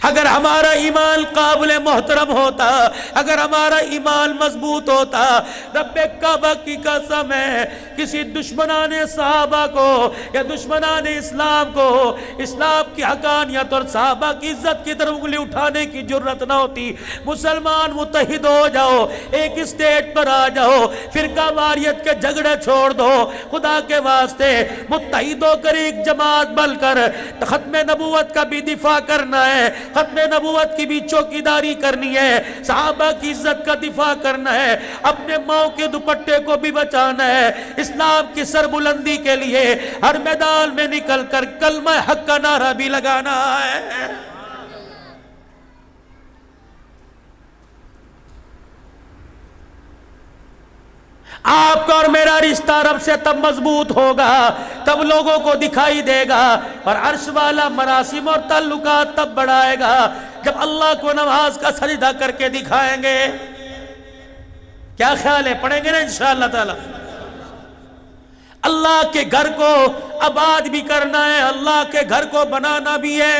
اگر ہمارا ایمان قابل محترم ہوتا، اگر ہمارا ایمان مضبوط ہوتا، رب کعبہ کی قسم ہے کسی دشمنان صحابہ کو یا دشمنان اسلام کو اسلام کی حقانیت اور صحابہ کی عزت کی طرف انگلی اٹھانے کی جرت نہ ہوتی۔ مسلمان متحد ہو جاؤ، ایک اسٹیج پر آ جاؤ، فرقہ واریت کے جھگڑے چھوڑ دو، خدا کے واسطے متحد ہو کر ایک جماعت بن کر ختم نبوت کا بھی دفاع کرنا ہے، ختم نبوت کی بھی چوکیداری کرنی ہے، صحابہ کی عزت کا دفاع کرنا ہے، اپنے ماؤں کے دوپٹے کو بھی بچانا ہے، اسلام کی سربلندی کے لیے ہر میدان میں نکل کر کلمہ حق کا نعرہ بھی لگانا ہے۔ آپ کا اور میرا رشتہ رب سے تب مضبوط ہوگا، تب لوگوں کو دکھائی دے گا، اور عرش والا مراسم اور تعلقات تب بڑھائے گا جب اللہ کو نماز کا سجدہ کر کے دکھائیں گے۔ کیا خیال ہے؟ پڑھیں گے نا انشاءاللہ تعالی؟ اللہ کے گھر کو آباد بھی کرنا ہے، اللہ کے گھر کو بنانا بھی ہے۔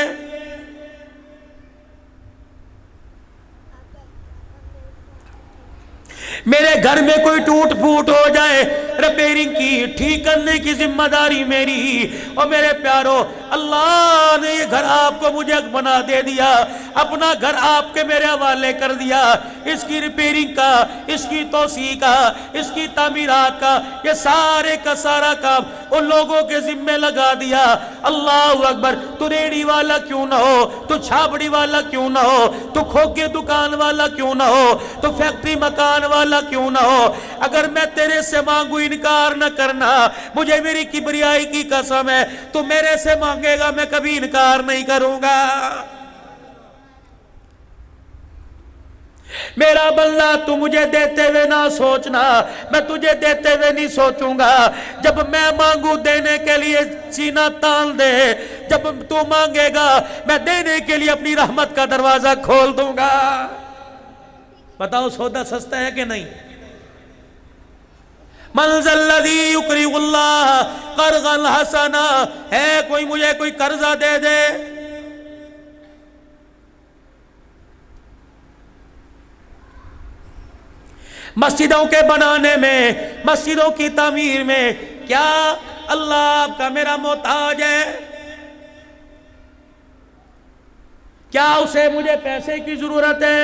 میرے گھر میں کوئی ٹوٹ پھوٹ ہو جائے، ریپیرنگ کی ٹھیک کرنے کی ذمہ داری میری۔ اور میرے پیارو، اللہ نے یہ گھر آپ کو مجھے بنا دے دیا، اپنا گھر آپ کے میرے حوالے کر دیا، اس کی ریپیرنگ کا، اس کی توسیع کا، اس کی تعمیرات کا، یہ سارے کا سارا کام ان لوگوں کے ذمہ لگا دیا۔ اللہ اکبر! تو ریڑی والا کیوں نہ ہو، تو چھاپڑی والا کیوں نہ ہو، تو کھوکے دکان والا کیوں نہ ہو، تو فیکٹری مکان والا کیوں نہ ہو، اگر میں تیرے سے مانگوں انکار نہ کرنا، مجھے میری کبریائی کی قسم ہے، تو میرے سے مانگے گا میں کبھی انکار نہیں کروں گا۔ میرا بندہ تو مجھے دیتے ہوئے نہ سوچنا، میں تجھے دیتے ہوئے نہیں سوچوں گا۔ جب میں مانگوں دینے کے لیے سینہ تان دے، جب تو مانگے گا میں دینے کے لیے اپنی رحمت کا دروازہ کھول دوں گا۔ بتاؤ سودا سستا ہے کہ نہیں؟ من ذا الذی یقرض اللہ قرضا حسنا، ہے کوئی مجھے کوئی قرضہ دے دے؟ مسجدوں کے بنانے میں، مسجدوں کی تعمیر میں کیا اللہ آپ کا میرا محتاج ہے؟ کیا اسے مجھے پیسے کی ضرورت ہے؟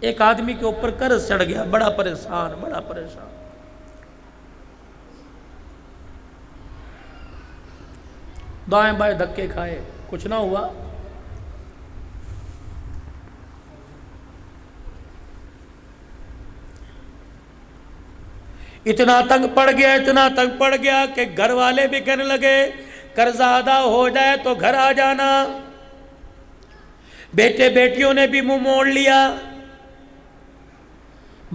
ایک آدمی کے اوپر قرض چڑھ گیا، بڑا پریشان، بڑا پریشان۔ دائیں بائیں دھکے کھائے، کچھ نہ ہوا۔ اتنا تنگ پڑ گیا، اتنا تنگ پڑ گیا کہ گھر والے بھی کہنے لگے قرض ادا ہو جائے تو گھر آ جانا۔ بیٹے بیٹیوں نے بھی منہ موڑ لیا،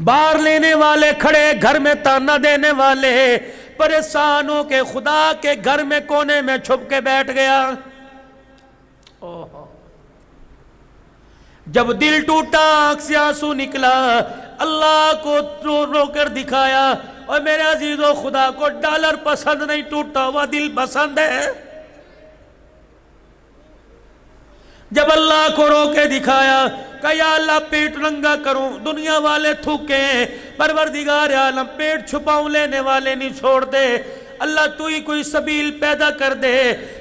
باہر لینے والے کھڑے، گھر میں تانا دینے والے پریشان ہو کے خدا کے گھر میں کونے میں چھپ کے بیٹھ گیا۔ جب دل ٹوٹا، آنکھ سے آنسو نکلا، اللہ کو رو رو کر دکھایا، اور میرے عزیزو خدا کو ڈالر پسند نہیں، ٹوٹا ہوا دل پسند ہے۔ جب اللہ کو رو کے دکھایا کہ یا اللہ پیٹ ننگا کروں، دنیا والے تھوکیں، پروردگار عالم پیٹ چھپاؤں لینے والے نہیں چھوڑ دے، اللہ تو ہی کوئی سبیل پیدا کر دے،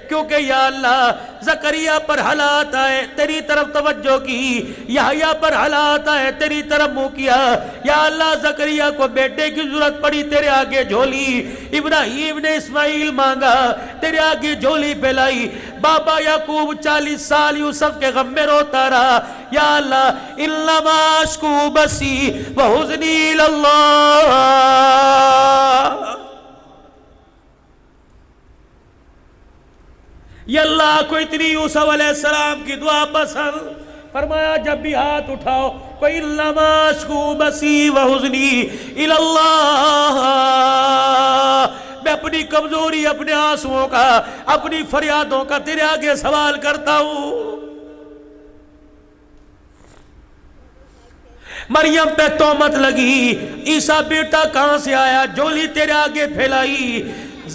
کیونکہ یا اللہ زکریا پر حالات آئے تیری طرف توجہ کی، یحییٰ پر حالات آئے تیری طرف منہ کیا، یا اللہ زکریا کو بیٹے کی ضرورت پڑی تیرے آگے جھولی، ابراہیم نے اسماعیل مانگا تیرے آگے جھولی پھیلائی، بابا یعقوب 40 سال یوسف کے غم میں روتا رہا، یا اللہ انما اشکو بثی وحزنی اللہ۔ یہ اللہ کو اتنی یوسف علیہ السلام کی دعا پسند، فرمایا جب بھی ہاتھ اٹھاؤ کوئی انما اشکو بثی وحزنی الی اللہ، میں اپنی کمزوری، اپنے آنسوؤں کا، اپنی فریادوں کا تیرے آگے سوال کرتا ہوں۔ مریم پہ تہمت لگی، عیسیٰ بیٹا کہاں سے آیا، جھولی تیرے آگے پھیلائی،